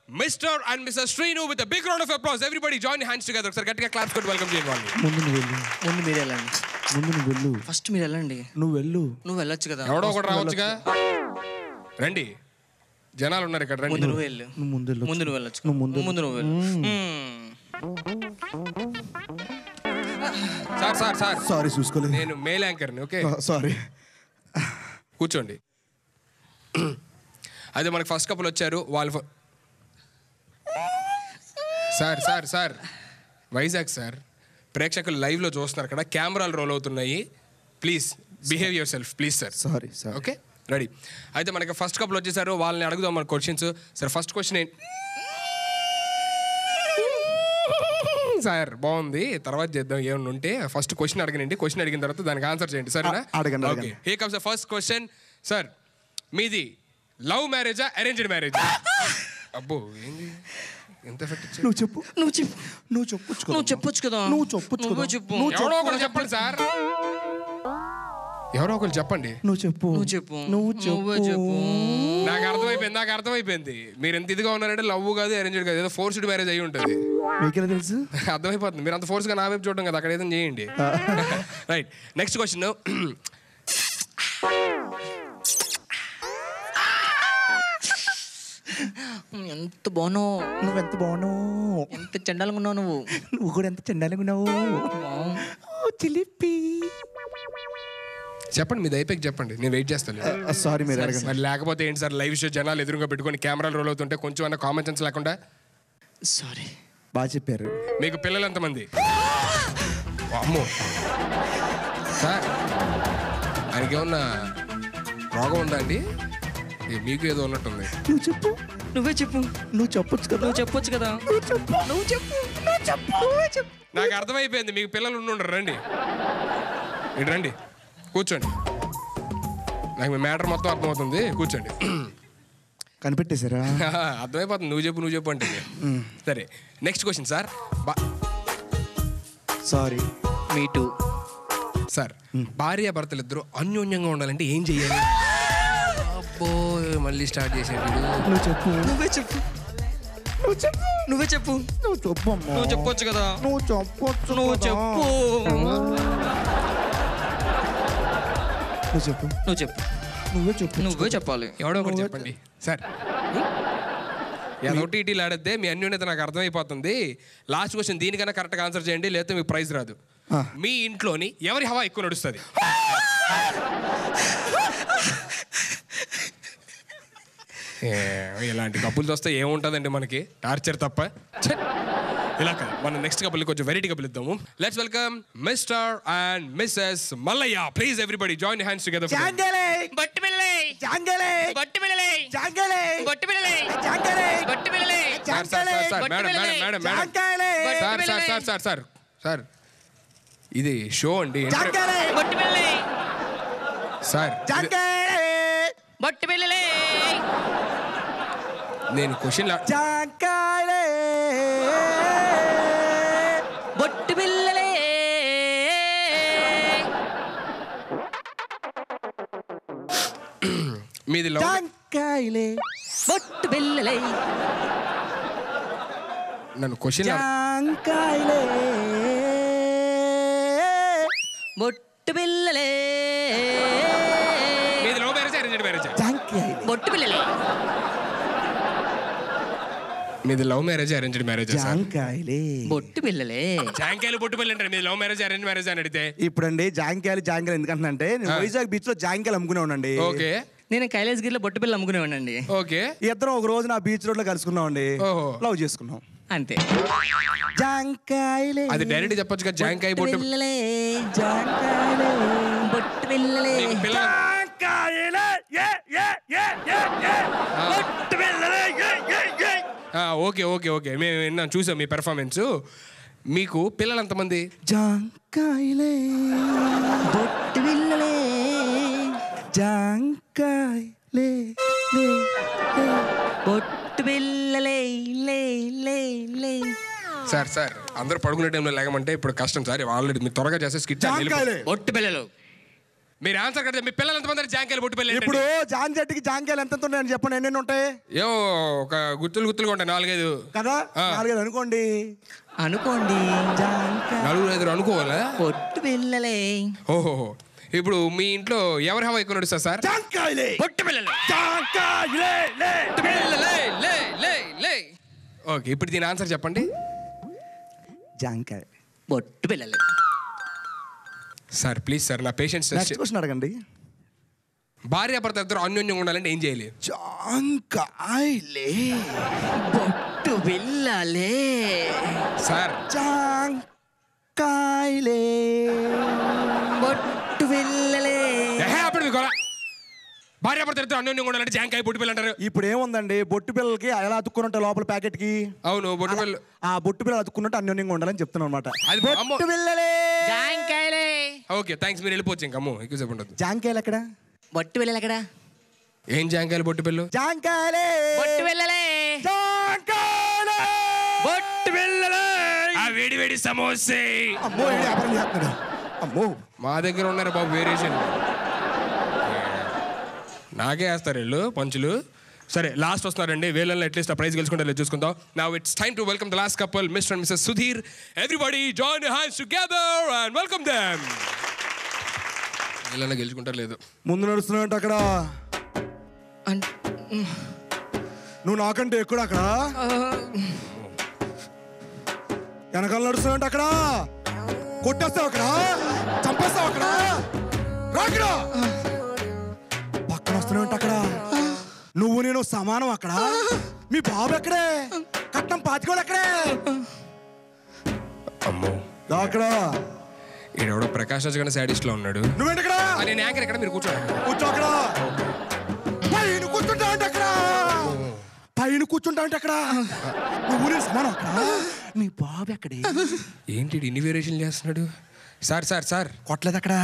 mister and missus Srinu with a big round of applause. Everybody join your hands together. ఒకసారి గట్టిగా క్లాప్స్ కొట్టి వెల్కమ్ చేయండి వాళ్ళు. ముందు నువ్వు వెళ్ళు. ముందు మీరు వెళ్ళండి. ముందు నువ్వు వెళ్ళు. ఫస్ట్ మీరు వెళ్ళండి. నువ్వు వెళ్ళు. నువ్వు వెళ్ళొచ్చు కదా. ఎవడో ఒకటి రావచ్చుగా. రండి జనాలు ఉన్నారు ఇక్కడ. రండి. ముందు నువ్వు వెళ్ళు. నువ్వు ముందు వెళ్ళు. ముందు నువ్వు వెళ్ళొచ్చు. నువ్వు ముందు ముందు నువ్వు వెళ్ళు. సార్ సార్ సార్ సారీ చూసుకోలేదు. నేను మేల్ యాంకర్ని. Okay sorry. కూర్చోండి. అదే మనకి ఫస్ట్ కపుల్ వచ్చారు వాళ్ళు. Sir sir sir Vizag sir ప్రేక్షకులు లైవ్లో చూస్తున్నారు అక్కడ కెమెరాలు రోల్ అవుతున్నాయి. Please behave your self please sir. Sorry sir. Okay ready. అయితే మనకి ఫస్ట్ కపుల్ వచ్చేసారు వాళ్ళని అడుగుదాం మన క్వశ్చన్స్. సార్ ఫస్ట్ క్వశ్చన్ ఏంటి సార్? బాగుంది తర్వాత చేద్దాం ఏమన్నా ఉంటే. First question అడగనండి. క్వశ్చన్ అడిగిన తర్వాత దానికి ఆన్సర్ చేయండి సరేనా? అడగండి. Okay here comes the first question. Sir మీది లవ్ మ్యారేజా అరేంజ్డ్ మ్యారేజా? అబ్బో ఏంది ఎంత ఎఫెక్ట్ ఇచ్చారు? నువ్వు చెప్పు. నువ్వు చెప్పు. నువ్వు చెప్పొచ్చు. నువ్వు చెప్పొచ్చు కదా. నువ్వు చెప్పొచ్చు. నువ్వు చెప్పు. ఎవరో ఒకరు చెప్పండి సార్. ఎవరో ఒకరు చెప్పండి. నువ్వు చెప్పు. నువ్వు చెప్పు. నువ్వే చెప్పు. నాకు అర్థమైపోయింది మీరు ఎంత ఇదిగా ఉన్నారంటే లవ్ కాదు అరేంజ్డ్ కాదు ఏదో ఫోర్స్డ్ మ్యారేజ్ అయ్యి ఉంటుంది. మీకెలా తెలుసు? అర్థమైపోతుంది. మీరు అంత ఫోర్స్గా నా వైపు చూడడం కదా అక్కడ ఏదైనా చేయండి. Right next question. ఎంత బాగున్నావు. నువ్వెంత బాగున్నావు. ఎంత చండాలంగా ఉన్నావు నువ్వు. నువ్వు కూడా ఎంత చండాలంగా ఉన్నావు. చిలిపి. చెప్పండి మీది అయిపోయి చెప్పండి నేను వెయిట్ చేస్తాను. సారీ మీరు అడగండి. మరి లేకపోతే ఏంటి సార్ లైవ్ షో జనాలు ఎదురుగా పెట్టుకొని కెమెరాలు రోల్ అవుతుంటే కొంచెం అన్న కామన్ సెన్స్ లేకుండా. సారీ. బాగా చెప్పారు. మీకు పిల్లలు ఎంతమంది? అమ్మో సార్ ఆయనకి ఏమన్నా రోగం ఉందా అండి? మీకు ఏదో ఉన్నట్టుంది. నువ్వు చెప్పు. నువ్వే చెప్పు. నువ్వు చెప్పొచ్చు కదా. నువ్వు చెప్పొచ్చు కదా. నువ్వు చెప్పు. నాకు అర్థమైపోయింది మీకు పిల్లలు ఉండుండరు. రండి ఇటు రండి కూర్చోండి. నాకు మీ మ్యాటర్ మొత్తం అర్థమవుతుంది. కూర్చోండి. కనిపెట్టేశారా? అర్థమైపోతుంది. నువ్వు చెప్పు అంటే. సరే నెక్స్ట్ క్వశ్చన్ సార్. సారీ. మీ టూ. సార్ భార్య భర్తలు ఇద్దరు అన్యోన్యంగా ఉండాలంటే ఏం చెయ్యాలి? అబ్బో మళ్ళీ స్టార్ట్ చేసేది. నువ్వు చెప్పు. నువ్వే చెప్పు. నువ్వు చెప్పు. నువ్వే చెప్పు. నువ్వు చెప్పు అమ్మా. నువ్వు చెప్పొచ్చు కదా. నువ్వు చెప్పొచ్చు. నువ్వు చెప్పు. నువ్వు చెప్పు. నువ్వు చెప్పు. నువ్వే చెప్పు. నువ్వే చెప్పాలి. ఎవడో ఒకటి చెప్పండి సార్. ఏదో టీటీలు ఆడద్దే మీ అన్యోన్యత నాకు అర్థమైపోతుంది. లాస్ట్ క్వశ్చన్ దీనికన్నా కరెక్ట్గా ఆన్సర్ చేయండి లేకపోతే మీకు ప్రైజ్ రాదు. మీ ఇంట్లోని ఎవరి హవా ఎక్కువ నడుస్తుంది? ఇలాంటి కపుల్స్ వస్తే ఏముంటుందండి మనకి టార్చర్ తప్ప. ఇలా కాదు మనం నెక్స్ట్ కపుల్ కొంచెం వెరైటీగా పిలుద్దాము. Let's welcome mister and missus Mallayya. Please everybody join your hands together. బట్టి పిల్లలే. జాంగలే. బట్టి పిల్లలే. జాంగలే. బట్టి పిల్లలే. జాంగలే. బట్టి పిల్లలే. సార్ ఇది షో అండి. బట్టి పిల్లలే. సార్ బట్టి పిల్లలే. నేను క్వశ్చన్ బొట్టు పిల్లలే. మీది బొట్టు పిల్లలే. నన్ను క్వశ్చన్ బొట్టు పిల్లలే. మీది లవ్ మ్యారేజ్ అరేంజ్డ్ మ్యారేజ్? బొట్టు పిల్లలే. మీది లవ్ మ్యారేజ్ అరేంజ్డ్ మ్యారేజ్? బొట్టు పిల్లలే. జాంకాయలు బొట్టు పిల్లలు అంటారు. మీది లవ్ మ్యారేజ్ అరేంజ్ మ్యారేజ్ అని అడిగితే ఇప్పుడండి జాంకాయలు ఎందుకంటే నేను వైజాగ్ బీచ్ లో జాంకాయలు అమ్ముకునే ఉండండి. ఓకే. నేను కైలాసగిరిలో బొట్టు పిల్లలు అమ్ముకునేవాడినండి. ఓకే. ఇద్దరం ఒక రోజు నా బీచ్ రోడ్ లో కలుసుకున్నామండి. లవ్ చేసుకున్నాం అంతే. జాంకాయలే. అది డైరెక్ట్ చెప్పొచ్చు కదా. జాంకాయ బొట్టు పిల్లలే. జాంకాయలే. బొట్టు పిల్లలే. పిల్లలు ఓకే ఓకే ఓకే మేము విన్నాం, చూసాం మీ పెర్ఫార్మెన్స్. మీకు పిల్లలు ఎంతమంది? జాంకాయలే బొట్టు బిళ్ళలే జాంకాయలే లే లే బొట్టు బిళ్ళలే లే లే లే. సార్ సార్ అందరూ పడుకునే టైంలో లేకమంటే ఇప్పుడు కష్టం సార్. ఆల్రెడీ మీరు త్వరగా చేస్తే స్కిట్. బొట్టు పిల్లలు మీరు ఆన్సర్ కడితే మీ పిల్లలు ఎంతమంది? జాంకాయలు బొట్టు పిల్లలు. ఇప్పుడు జాన్ చెట్టుకి జాంకాయలు ఎంత ఉన్నాయని చెప్పండి, ఎన్ని ఉంటాయి? ఏవో ఒక గుత్తులుగా ఉంటాయి, 4-5 కదా. 4-5 అనుకోండి. జాంకాయ 4-5 అనుకోవాలా? బొట్టు పిల్లలే. ఓహో, ఇప్పుడు మీ ఇంట్లో ఎవరు హవా ఎక్కువ నడుస్తారు సార్? జాంకాయలే బొట్టు పిల్లలు. జాంకాయలే లే లే లే లే లే. ఓకే, ఇప్పుడు దీని ఆన్సర్ చెప్పండి. జాంకాయ బొట్టు పిల్లలు. సార్ ప్లీజ్ సార్, నా పేషెన్స్ నెక్స్ట్ క్వశ్చన్ అడగండి. భార్యాభర్త ఇద్దరు అన్యోన్యంగా ఉండాలంటే ఏం చేయాలి? జాంకాయలే బొట్టు పిల్లలే. సార్ జాంకాయలే బొట్టు పిల్లలే. అప్పుడు మీకు భార్యాభర్త ఇద్దరు అన్యోన్యంగా ఉండాలంటే జాంకాయ బొట్టు పిల్ల అంటారు. ఇప్పుడు ఏముందండి, బొట్టు పిల్లలకి ఎలా అతుక్కున్నట్టు లోపల ప్యాకెట్ కి. అవును, బొట్టు పిల్ల. ఆ బొట్టు పిల్లలు అతుక్కున్నట్టు అన్యోన్యంగా ఉండాలని చెప్తున్నాను అనమాట. అది బొట్టు పిల్లలే జాంకాయలే. ఓకే థ్యాంక్స్, మీరు వెళ్ళిపోవచ్చు ఇంకా. అమ్మో ఎక్కువసేపు ఉండదు. జాంకాయలు ఎక్కడ? బొట్టు పిల్లలు ఎక్కడ? ఏం జాంకాయలు బొట్టు పిల్లు? జాంకాయలే బొట్టు పిల్లలే. జాంకాయలే బొట్టు పిల్లలే. ఆ వేడి వేడి సమోసే. అమ్మో ఈడు వ్యాపారం చేస్తున్నాడు. అమ్మో మా దగ్గర ఉన్నారు బాబు వేరియేషన్. నాకే వేస్తారు వీళ్ళు పంచులు. సరే లాస్ట్ వస్తున్నారండి, వీళ్ళని అట్లీస్ట్ ఆ ప్రైజ్ గెలుచుకుంటే చూసుకుందాం. Now it's time to welcome the last couple, mister and Mrs Sudheer. Everybody join your hands together and welcome them. వీళ్ళని గెలుచుకుంటారు లేదు. ముందు నడుస్తున్నావు అక్కడ, నువ్వు నాకంటే ఎక్కువ అక్కడ. వెనకాల నడుస్తున్నావు అక్కడ, కొట్టేస్తావు అక్కడ, చంపేస్తావు అక్కడ. రాకడా పక్కన వస్తున్నావు అక్కడ, నువ్వు నేను సమానం అక్కడ. మీ బాబు ఎక్కడే? కట్నం పాచుకోవాలి ఎక్కడే? అమ్మో అక్కడ ఈడెవడో ప్రకాష్ రాజ్ గారి సాడిస్ట్ లో ఉన్నాడు. నువ్వేంటి అక్కడ? నేను యాంకర్ ఎక్కడ, మీరు కూర్చోండి. కూర్చో అక్కడ. పైన కూర్చుంటా అంటే అక్కడ, పైన కూర్చుంటా అంటే అక్కడ. నువ్వు నేను సమానం అక్కడ. మీ బాబు ఎక్కడే? ఏంటి ఇన్ని వేరియేషన్ చేస్తున్నాడు? సార్ సార్ సార్ కొట్టలేదు అక్కడ,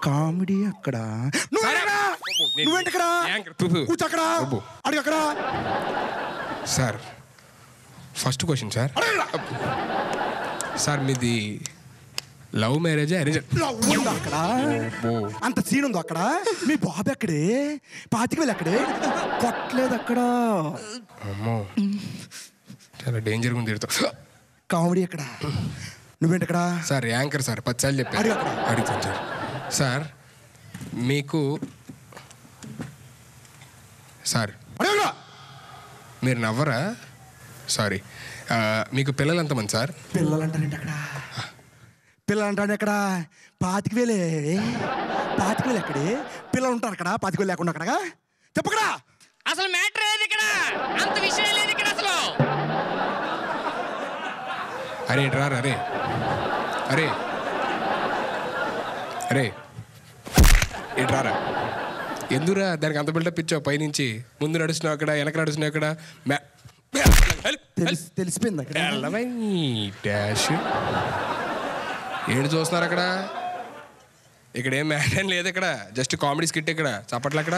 కామెడీ అక్కడ. నువ్వేంటి అక్కడ? కూర్చో అక్కడ, అడిగి అక్కడ. Sir first question sir. Sir మీది లవ్ మ్యారేజా అరేంజ్? అక్కడ అంత సీన్ ఉందో అక్కడ. మీ బాబు ఎక్కడే? 25,000 ఎక్కడే? కొట్టలేదు అక్కడ. అమ్మో చాలా డేంజర్గా ఉంది. కామెడీ అక్కడ. నువ్వేంటి అక్కడ? సార్ యాంకర్ సార్, 10 సార్లు చెప్పారు. అడుగుతాను సార్. సార్ మీకు సార్ మీరు నవ్వరా? సారీ, మీకు పిల్లలు ఎంతమంది సార్? పిల్లలు అంటారండి అక్కడ, పిల్లలు అంటాడు ఎక్కడ? 25,000. 25,000 ఎక్కడే? పిల్లలు ఉంటారు అక్కడ, 25,000 లేకుండా అక్కడ. చెప్పకడా అసలు మ్యాటర్ లేదు ఇక్కడ, అంత విషయం లేదు ఇక్కడ అసలు. అరే రా అరే అరే అరే ఇట్రారా. ఎందురా దానికి అంత బిల్డప్ ఇచ్చావు? పైనుంచి ముందు నడుస్తున్నావు అక్కడ, వెనక నడుస్తున్నావు అక్కడ. తెలిసిపోయింది అక్కడ. డాష్ ఏడు చూస్తున్నారు అక్కడ. ఇక్కడ ఏం మ్యాటర్ లేదు ఇక్కడ, జస్ట్ కామెడీ స్కిట్ ఇక్కడ. చప్పట్లు అక్కడ.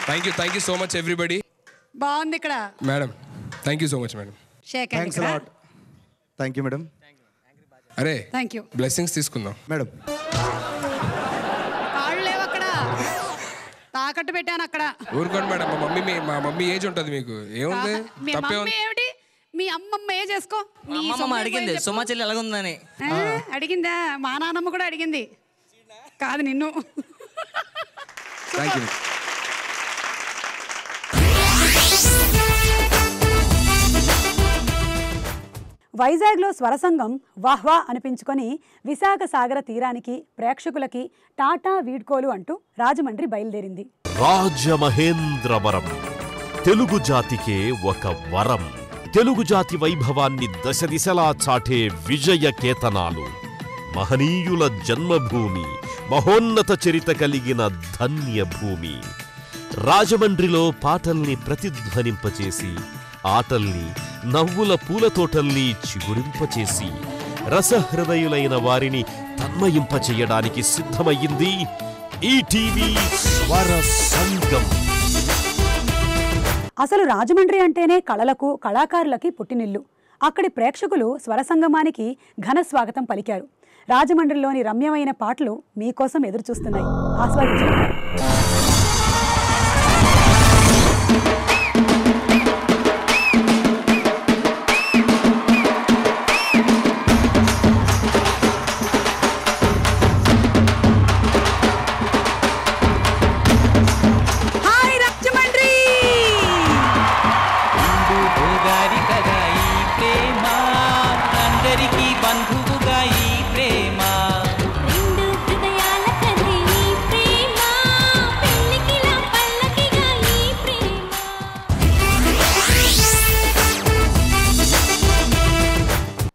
Thank you so much everybody. బాగుంది ఇక్కడ madam. Thank you so much madam. Thanks lot. Thank you madam. అరే థ్యాంక్ యూ. బ్లెస్సింగ్స్ తీసుకుందాం మేడం. కాళ్ళు లేవు అక్కడ, తాకట్టు పెట్టాను అక్కడ. ఊరుకోండి మేడం, మా మమ్మీ ఏజ్ ఉంటుంది మీకు. ఏముంది మీ తప్పే మమ్మీ ఏమిటి? మీ అమ్మమ్మ ఏ చేసుకో. అమ్మమ్మ అడిగింది సుమా చెల్లి ఎలాగుందని. అడిగిందా? మా నాన్నమ్మ కూడా అడిగింది. కాదు నిన్ను. Thank you. వైజాగ్లో స్వరసంగం వాహ్వా అనిపించుకొని విశాఖ సాగర తీరానికి ప్రేక్షకులకి టాటా వీడ్కోలు అంటూ రాజమండ్రి బయలుదేరింది. రాజమహేంద్రవరం తెలుగు జాతికే ఒక వరం. తెలుగు జాతి వైభవాన్ని దశ దిశలా చాటే విజయ కేతనాలు. మహనీయుల జన్మభూమి, మహోన్నత చరిత కలిగిన ధన్యభూమి. రాజమండ్రిలో పాటల్ని ప్రతిధ్వనింపచేసి, ఆటల్ని నవ్వుల పూలతోటల్ని చిగురింపచేసి, రసహృదయులైన వారిని తన్మయింపచేయడానికి సిద్ధమయ్యింది ఈటీవీ స్వర సంగం. అసలు రాజమండ్రి అంటేనే కళలకు, కళాకారులకి పుట్టినిల్లు. అక్కడి ప్రేక్షకులు స్వరసంగమానికి ఘన స్వాగతం పలికారు. రాజమండ్రిలోని రమ్యమైన పాటలు మీకోసం ఎదురుచూస్తున్నాయి. ఆస్వాదించండి.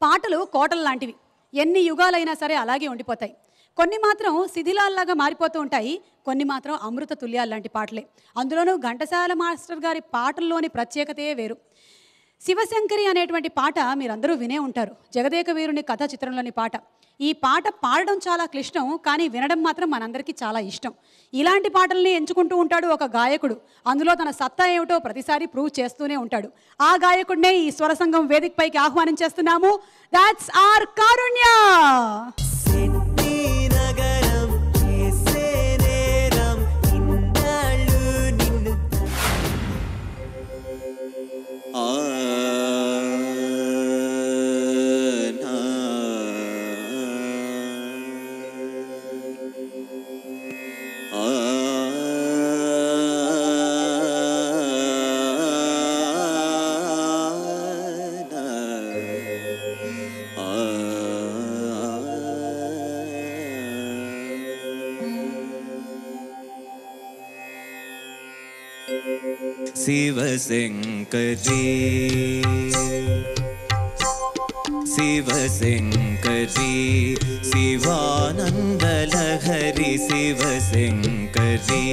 పాటలు కోటలు లాంటివి. ఎన్ని యుగాలైనా సరే అలాగే ఉండిపోతాయి. కొన్ని మాత్రం శిథిలాల్లాగా మారిపోతూ ఉంటాయి, కొన్ని మాత్రం అమృత తుల్యాల్లాంటి పాటలే. అందులోనూ ఘంటసాల మాస్టర్ గారి పాటల్లోని ప్రత్యేకతే వేరు. శివశంకరి అనేటువంటి పాట మీరందరూ వినే ఉంటారు. జగదేక వీరుని కథ చిత్రంలోని పాట. ఈ పాట పాడడం చాలా క్లిష్టం, కానీ వినడం మాత్రం మనందరికీ చాలా ఇష్టం. ఇలాంటి పాటల్ని ఎంచుకుంటూ ఉంటాడు ఒక గాయకుడు. అందులో తన సత్తా ఏమిటో ప్రతిసారి ప్రూవ్ చేస్తూనే ఉంటాడు. ఆ గాయకుడినే ఈ స్వరసంగం వేదికపైకి ఆహ్వానించేస్తున్నాము. దాట్స్ ఆర్ కారుణ్య. शिवशंकरी शिवशंकरी शिवानंदलहरी शिवशंकरी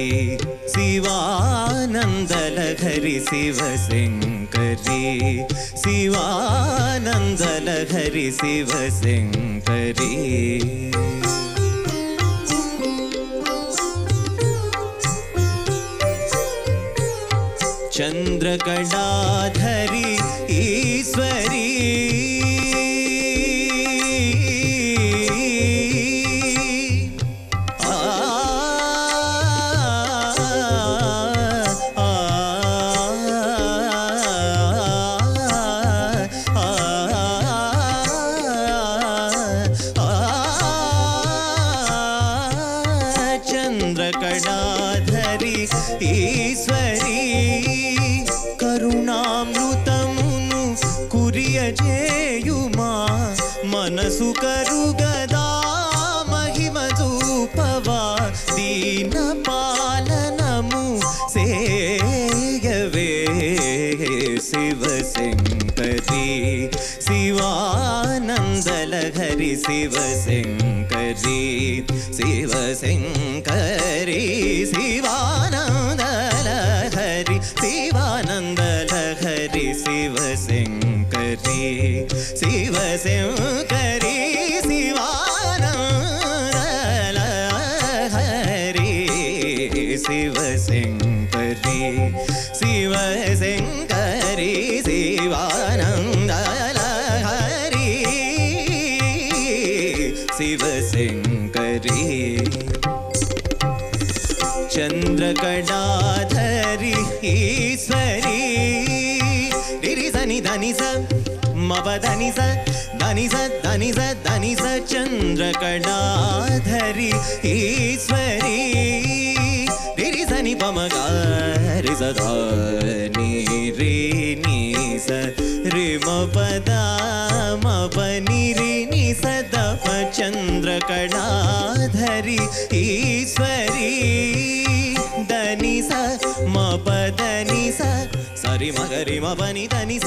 शिवानंदलहरी शिवशंकरी शिवानंदलहरी शिवशंकरी चंद्रकलाधरी ईश्वरी चंद्रकलाधरी ईश्वरी కరుణామృతమును కురియజేయుమా మనసు కరుగదా మహిమ చూపవా దీన పాలనము సేయవే శివశంకరి శివానందలహరి శివశంకరి శివశంకరి శివానందలహరి శివానందలహరి శివశంకరి శివశంకరి శివానందలహరి శివశంకరి శివశంకరి శివానందలహరి శివశంకరి చంద్రకళాధరి ఈశ్వరి నిరిసని ధనిస మవధనిస ధనిస ధనిస ధనిస చంద్రకళాధరి ఈశ్వరి నిరిసని పమగారి సధాని రే నిస రిమ పద మపని రి నిస దప చంద్రకళాధరి ఈశ్వరి ధనిస మపదని సరి మగరి మపని ధనిస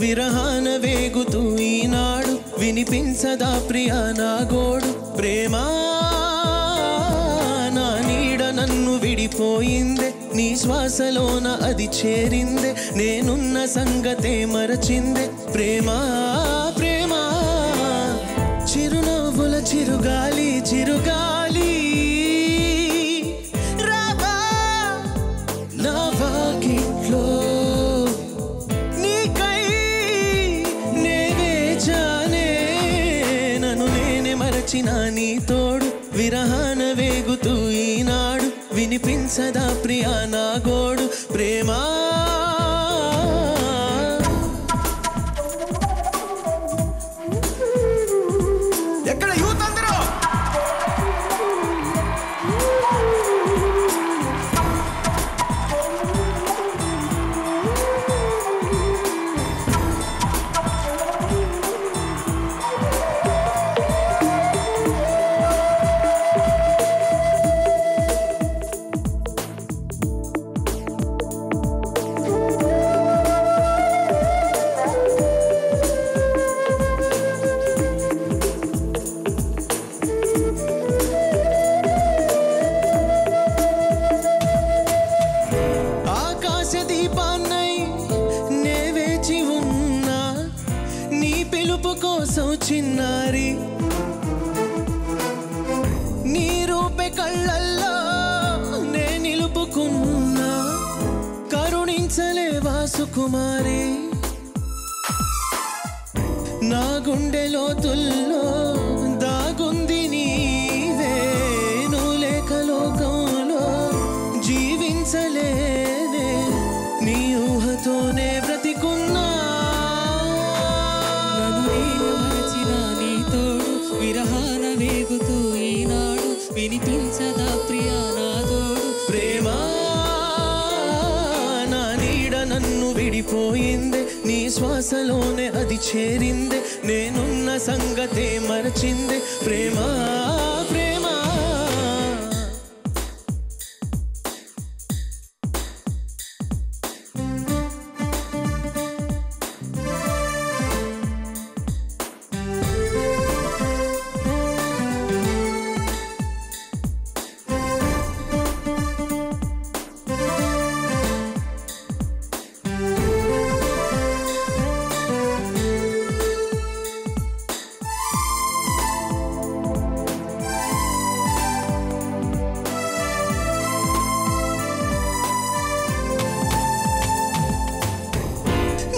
విరహాన వేగుతూ ఈనాడు వినిపించదా ప్రియా నా గోడు ప్రేమా నా నీడ నన్ను విడిపోయిందే నీ శ్వాసలోన అది చేరిందే నేనున్న సంగతే మరచిందే ప్రేమా ప్రేమా చిరునవ్వుల చిరుగాలి చిరుగాలి రావా నా వాకిట్లో నీకై నేనే జానే నన్ను నేనే మరచిన నీ తోడు విరహాన వేగుతూ ఈనాడు వినిపించదా ప్రియా నా గోడు ప్రేమా ఎక్కడ యూత్ అందరూ చిన్నారి నీ రూపే కళ్ళల్లో నే నిలుపుకున్నా కరుణించలేవా సుకుమారి నా గుండె లోతుల్లో దాగుంది నీవే నువ్వు లేక లోకంలో జీవించలేనే నీ ఊహతోనే బ్రతికున్నా విరహాన వేగుతూ ఈనాడు వినిపించదా ప్రియా నా తోడు ప్రేమా నా నీడ నన్ను విడిపోయిందే నీ శ్వాసలోనే అది చేరిందే నేనున్న సంగతే మరచిందే ప్రేమా ప్రేమా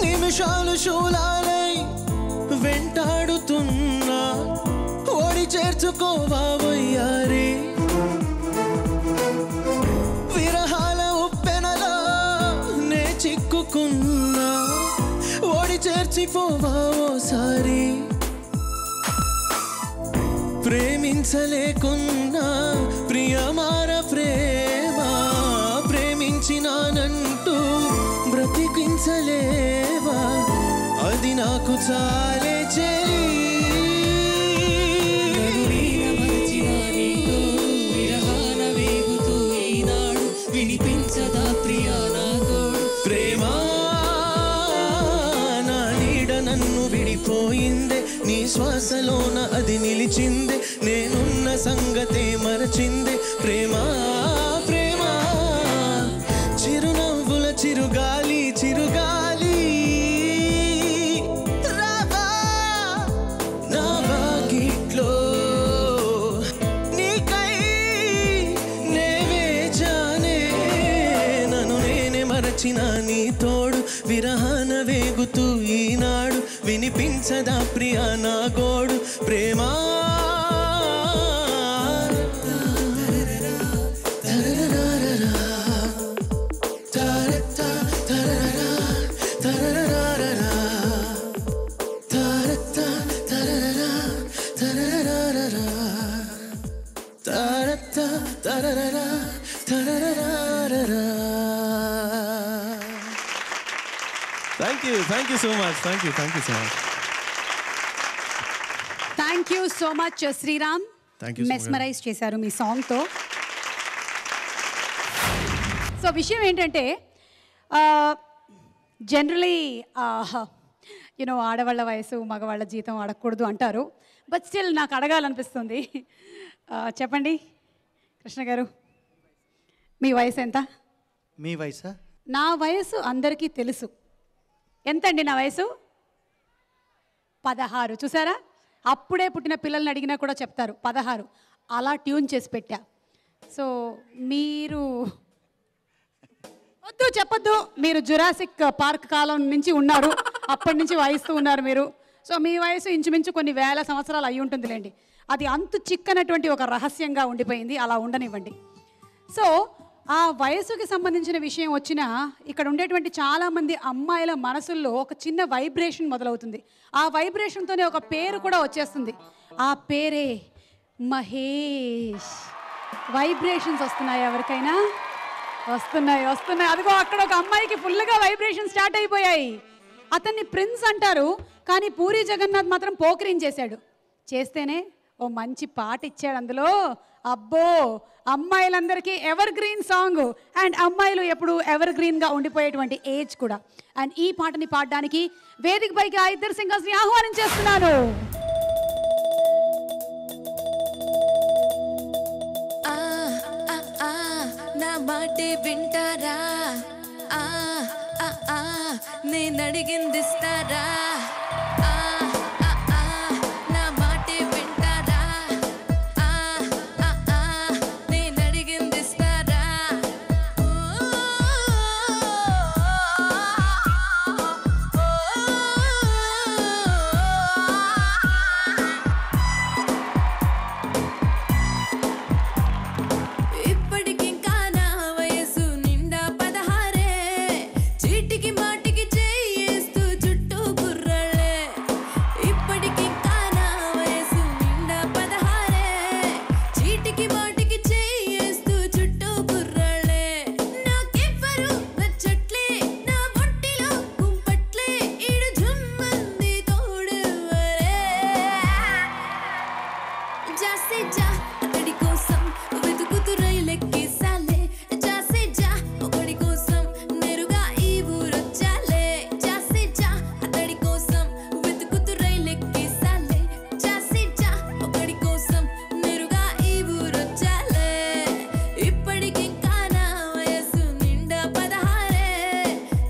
నిమిషాలు శూలాలై వెంటాడుతున్నా ఓడి చేర్చుకోవా వయ్యారి విరహాల ఉప్పెనలో నే చిక్కుకున్నా ఓడి చేర్చిపోవా ఓసారి ప్రేమించలేకున్నా ప్రియమార ప్రేమ ప్రేమించినానంటూ బ్రతికించలేవా అది నాకు చాలే చెలి విరహాన వేగుతూ ఈనాడు వినిపించదా ప్రియా నా తోడు ప్రేమా నా నీడ నన్ను విడిపోయిందే నీ శ్వాసలోన అది నిలిచిందే నేనున్న సంగతే మరచిందే ప్రేమా ప్రేమా చిరునవ్వుల చిరుగాలి చిరుగాలి రావా నా వాకిట్లో నీకై నేనే జానే నన్ను నేనే మరచిన నీ తోడు విరహాన వేగుతూ ఈనాడు వినిపించదా ప్రియా నా గోడు ప్రేమా Thank you so much. Thank you so much. Thank you so much Sriram. Mesmerize చేశారు మీ సాంగ్తో. సో విషయం ఏంటంటే జనరలీ ఆడవాళ్ళ వయసు మగవాళ్ళ జీతం అడగకూడదు అంటారు. బట్ స్టిల్ నాకు అడగాలనిపిస్తుంది. చెప్పండి కృష్ణ గారు, మీ వయసు ఎంత? మీ వయసా? నా వయసు అందరికీ తెలుసు. ఎంతండి నా వయసు? 16. చూసారా, అప్పుడే పుట్టిన పిల్లల్ని అడిగినా కూడా చెప్తారు 16. అలా ట్యూన్ చేసి పెట్టా. సో మీరు వద్దు చెప్పొద్దు, మీరు జురాసిక్ పార్క్ కాలం నుంచి ఉన్నారు, అప్పటి నుంచి వాయిస్తూ ఉన్నారు మీరు. సో మీ వయసు ఇంచుమించు కొన్ని వేల సంవత్సరాలు అయి ఉంటుందిలేండి. అది అంతు చిక్కనటువంటి ఒక రహస్యంగా ఉండిపోయింది, అలా ఉండనివ్వండి. సో ఆ వయసుకి సంబంధించిన విషయం వచ్చినా ఇక్కడ ఉండేటువంటి చాలామంది అమ్మాయిల మనసుల్లో ఒక చిన్న వైబ్రేషన్ మొదలవుతుంది. ఆ వైబ్రేషన్తోనే ఒక పేరు కూడా వచ్చేస్తుంది. ఆ పేరే మహేష్. వైబ్రేషన్స్ వస్తున్నాయి ఎవరికైనా? వస్తున్నాయి. అదిగో అక్కడ ఒక అమ్మాయికి ఫుల్గా వైబ్రేషన్ స్టార్ట్ అయిపోయాయి. అతన్ని ప్రిన్స్ అంటారు, కానీ పూరి జగన్నాథ్ మాత్రం పోకరించేశాడు. చేస్తేనే ఓ మంచి పాట ఇచ్చాడు అందులో. అబ్బో, అమ్మాయిలందరికీ ఎవర్ గ్రీన్ సాంగ్. అండ్ అమ్మాయిలు ఎప్పుడు ఎవర్ గ్రీన్గా ఉండిపోయేటువంటి ఏజ్ కూడా. అండ్ ఈ పాటని పాడడానికి వేదిక పైకి ఆ ఇద్దరు సింగర్స్ని ఆహ్వానించేస్తున్నాను. నా మాటే వింటారా? నేను అడిగిందిస్తారా? నా మాటే వింటారా? నేను అడిగిందిస్తారా? ఇప్పటికింకా నా వయసు నిండా 16. చీటికి మాటికి చేయేస్తూ చుట్టూ కుర్రాళ్ళే. ఇప్పటికింకా నా వయసు నిండా 16. చీటికి మాటికి చేయేస్తూ చుట్టూ కుర్రాళ్ళే. నాకెవ్వరు నచ్చట్లే, నా ఒంటిలో కుంపట్లే, ఈడు జుమ్మంది తోడెవ్వరే. జాసే జా అతడి కోసం వెతుకుతూ రైలెక్కేసాలే. జాసే జా ఒకడి కోసం నేరుగా ఈ ఊరొచ్చాలే. జాసే జా అతడి కోసం వెతుకుతూ రైలెక్కేసాలే. జాసే జా ఒకడి కోసం నేరుగా ఈ ఊరొచ్చాలే. ఇప్పటికింకా నా వయసు నిండా 16.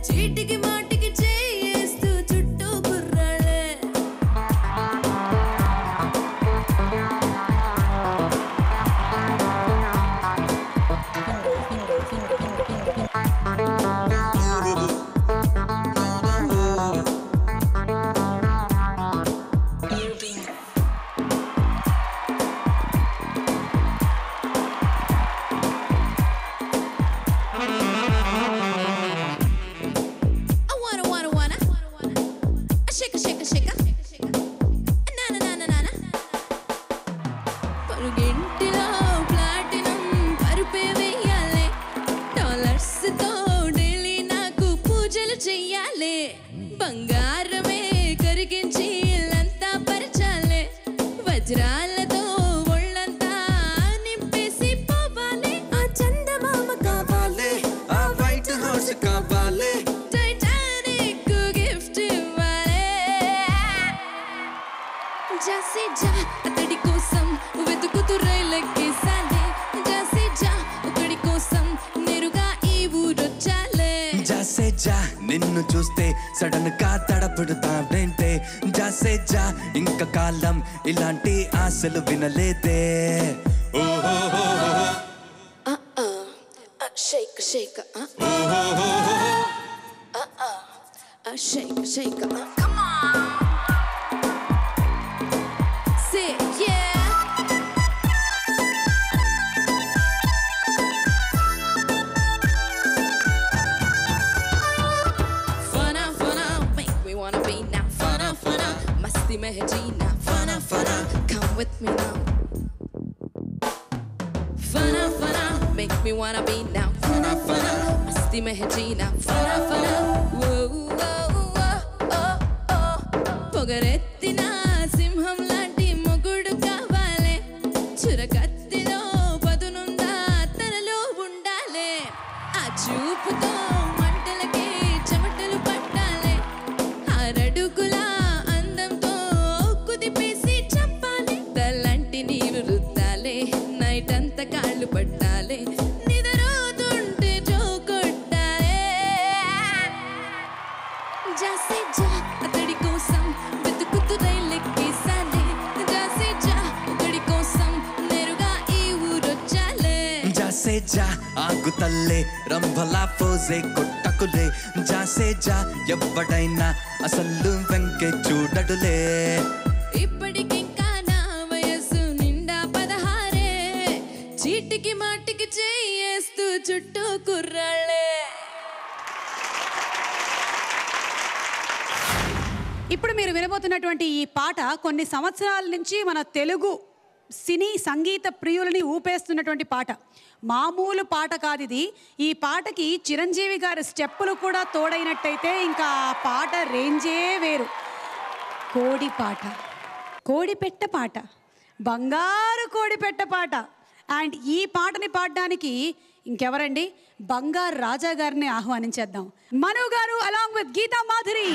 చీటికి మాటికి చేయేస్తూ చుట్టూ కుర్రాళ్ళే. పరుగింటిలో ప్లాటినం పరుపే వెయ్యాలే. డాలర్స్తో డైలీ నాకు పూజలు చెయ్యాలే. బంగారమే కరిగించి ఇల్లంతా పరచాలే. వజ్రాలతో ఒళ్ళంతా నింపేసి పోవాలే. ఆ చందమామ కావాలే, ఆ వైట్ హౌస్ కావాలి. టైటానిక్ గిఫ్ట్ ఇవ్వాలే. జాసే జా అతడి కోసం వెతుకుతూ రైలెక్కేసాలే. జాసే జా ఒకడి కోసం నేరుగా ఈ ఊరొచ్చాలే. జాసే జా నిన్ను చూస్తే సడన్ గా తడబడుతావేంటే. జాసే జా ఇంక కాలం ఇలాంటి ఆశలు వినలేదే. Sheikh Sheikh Sheikh Sheikh come on say yeah. Fana fana make me wanna be now. Fana fana masti mein hai jeena. Fana fana come with me now. Fana fana make me wanna be now. Fana fana masti mein hai jeena. Fana fana whoa whoa whoa oh oh పొగరెత్తిన సింహం లాంటి మొగుడు కావాలే. చురకత్తిలో పదునుందా తనలో ఉండాలే. ఆ చూపుతో మంటలకే చెమటలు పట్టాలే. ఆ అడుగులా అందంతో కుదిపేసి చంపాలి తల్లంటి నీరు రుద్దాలే నైట్ అంతా కాళ్ళు పట్టాలే నిద్రపోతుంటే జో కొట్టాలే జాసే జా అతడి కోసం వెతుకుతూ రైలెక్కేసాలే జాసే జా అతడి కోసం నేరుగా ఈ ఊరొచ్చాలే జాసే జా ఆగు తల్లే రంభలా పోజే కొట్టకులే జాసే జా ఎవ్వడైనా అసలు వెంకే చూడడులే ఇప్పటికింకా నా వయసు నిండా 16 చీటికి మాటికి చేయేస్తూ చుట్టూ కుర్రాళ్ళే ఇప్పుడు మీరు వినబోతున్నటువంటి ఈ పాట కొన్ని సంవత్సరాల నుంచి మన తెలుగు సినీ సంగీత ప్రియులని ఊపేస్తున్నటువంటి పాట. మామూలు పాట కాదు ఇది. ఈ పాటకి చిరంజీవి గారి స్టెప్పులు కూడా తోడైనట్టయితే ఇంకా ఆ పాట రేంజే వేరు. కోడి పాట, కోడిపెట్ట పాట, బంగారు కోడిపెట్ట పాట. అండ్ ఈ పాటని పాడడానికి ఇంకెవరండి, బంగారు రాజా గారిని ఆహ్వానించేద్దాం. Manu garu along with Geeta Madhuri.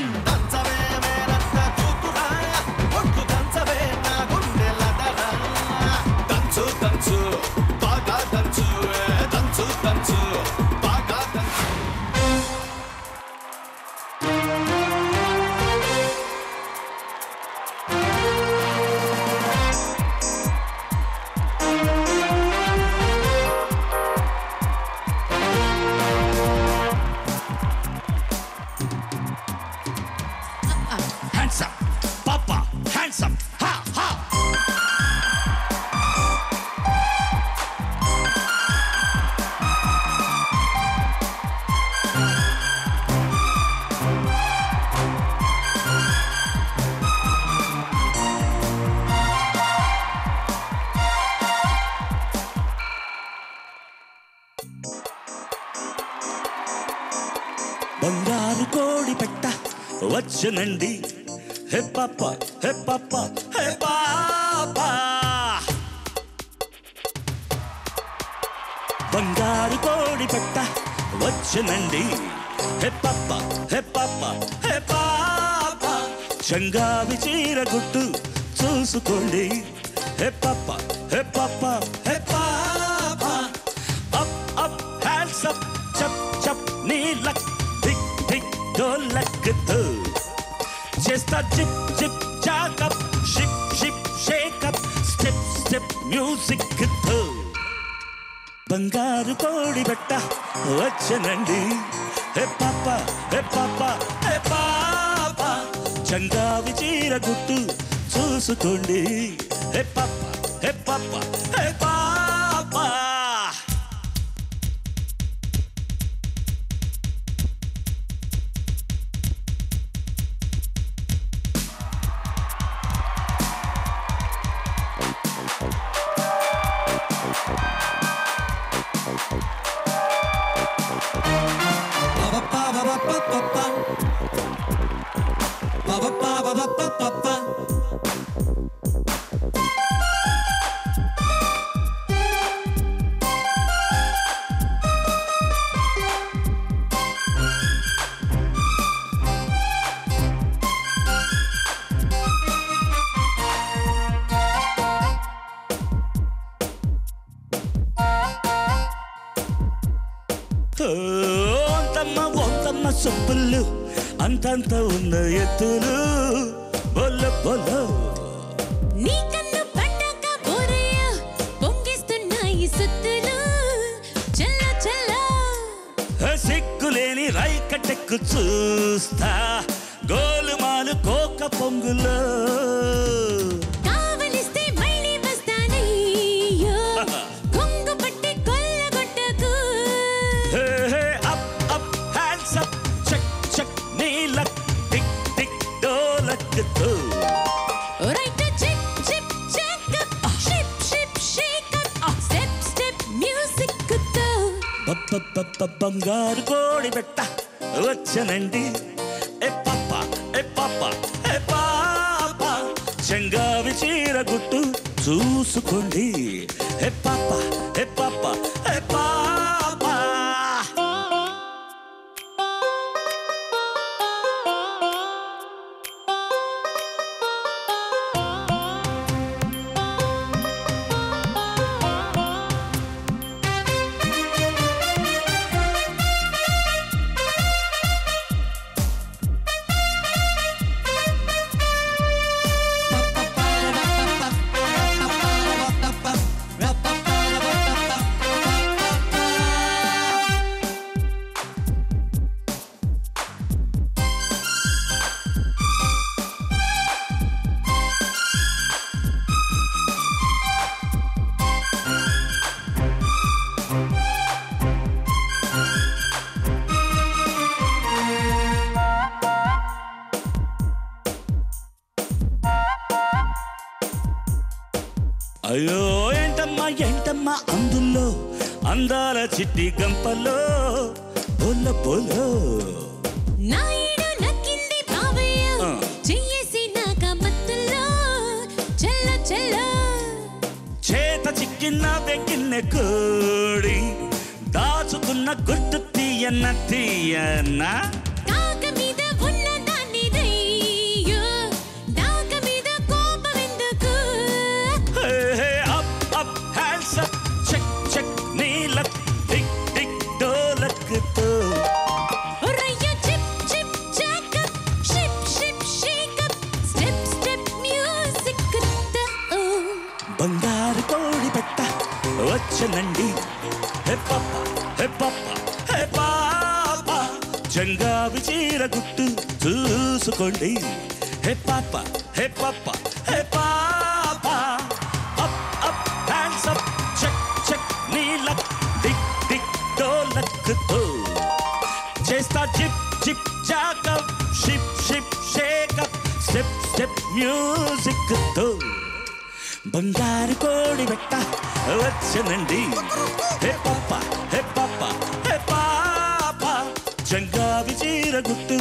Hands up, Papa, hands up, ha ha. బంగారు కోడి పెట్ట వచ్చనండి హే పాప హే పాప హే పాప బంగారు కోడి పెట్ట వచ్చనండి హే పాప హే పాప హే పాప చంగావి చీర గుట్టు చూసుకోండి హే పాప హే పాప హే పాప అప్ అప్ హ్యాండ్స్ అప్ చప్ చప్ నీ లక్ ధిక్ ధిక్ డోలక్తో చేస్తా zip zip jack up ship ship shake up step step music తో బంగారు కోడి బెట్ట వచ్చనండి హే పాప హే పాప హే పాప చంగావి చీర గుట్టు చూసుకోండి హే పాప హే పాప హే పాప ఓంతమ్మ సొప్పులు అంతంత ఉన్న ఎత్తులు బొల్ల బొల్ల నీ కన్ను పడ్డాక బోరయ్య పొంగిస్తున్నాయి సుత్తులు చల్ల చల్ల సిగ్గులేని రైకటెక్కు చూస్తా గోలుమాలు కోక పొంగులో కావలిస్తే మళ్ళీ వస్తానయ్యో కొంగు పట్టి కొల్లగొట్టకు up up hands up check check నీ లక్ టిక్ టిక్ డోలక్తో right chip chip check ship ship shake up step step music తో బంగారు కోడి బెట్ట వచ్చనండి ఏ పాప ఏ పాప ఏ పాప చంగావి చీర గుట్టు చూసుకోండి ఏ పాప ఏ పాప ఏ పాప అయ్యో ఏంటమ్మా ఏంటమ్మా అందులో అందాల చిట్టి గంపలో బోల బోలో నాయుడు నక్కింది బావయ్య చెయ్యేసి నాక మత్తులో చెల్ల చెల్ల చేత చిక్కిన వెక్కిన్న కోడి దాచుకున్న గుట్టు తీయన్న తీయన్నా కాక మీద ఉన్న దాన్ని దయ్యో డాక మీద కోపం ఎందుకు up up hands up check check నీలక్ టిక్ టిక్ డోలక్తో ఒరయ్య chip chip chuck up ship ship shake up step step music బంగారు కోడి పెట్ట వచ్చనండి హే పాప హే పాప హే పాప జంగావి చీర గుట్టు చూసుకోండి హే పాప హే పాప హే పాప up up hands up check check నీలక్ టిక్ టిక్ డోలక్తో చేస్తా zip zip jack up ship ship shake up step step మ్యూజిక్తో బంగారు కోడి పెట్ట వచ్చనండి హే పాప హే పాప హే పాప జంగావి చీర గుట్టు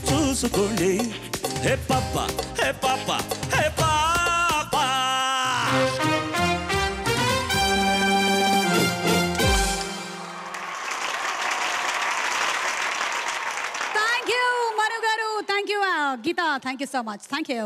చూసుకోండి హే పాప హే పాప హే పాప thank you Manu garu, thank you Geeta, thank you so much, thank you.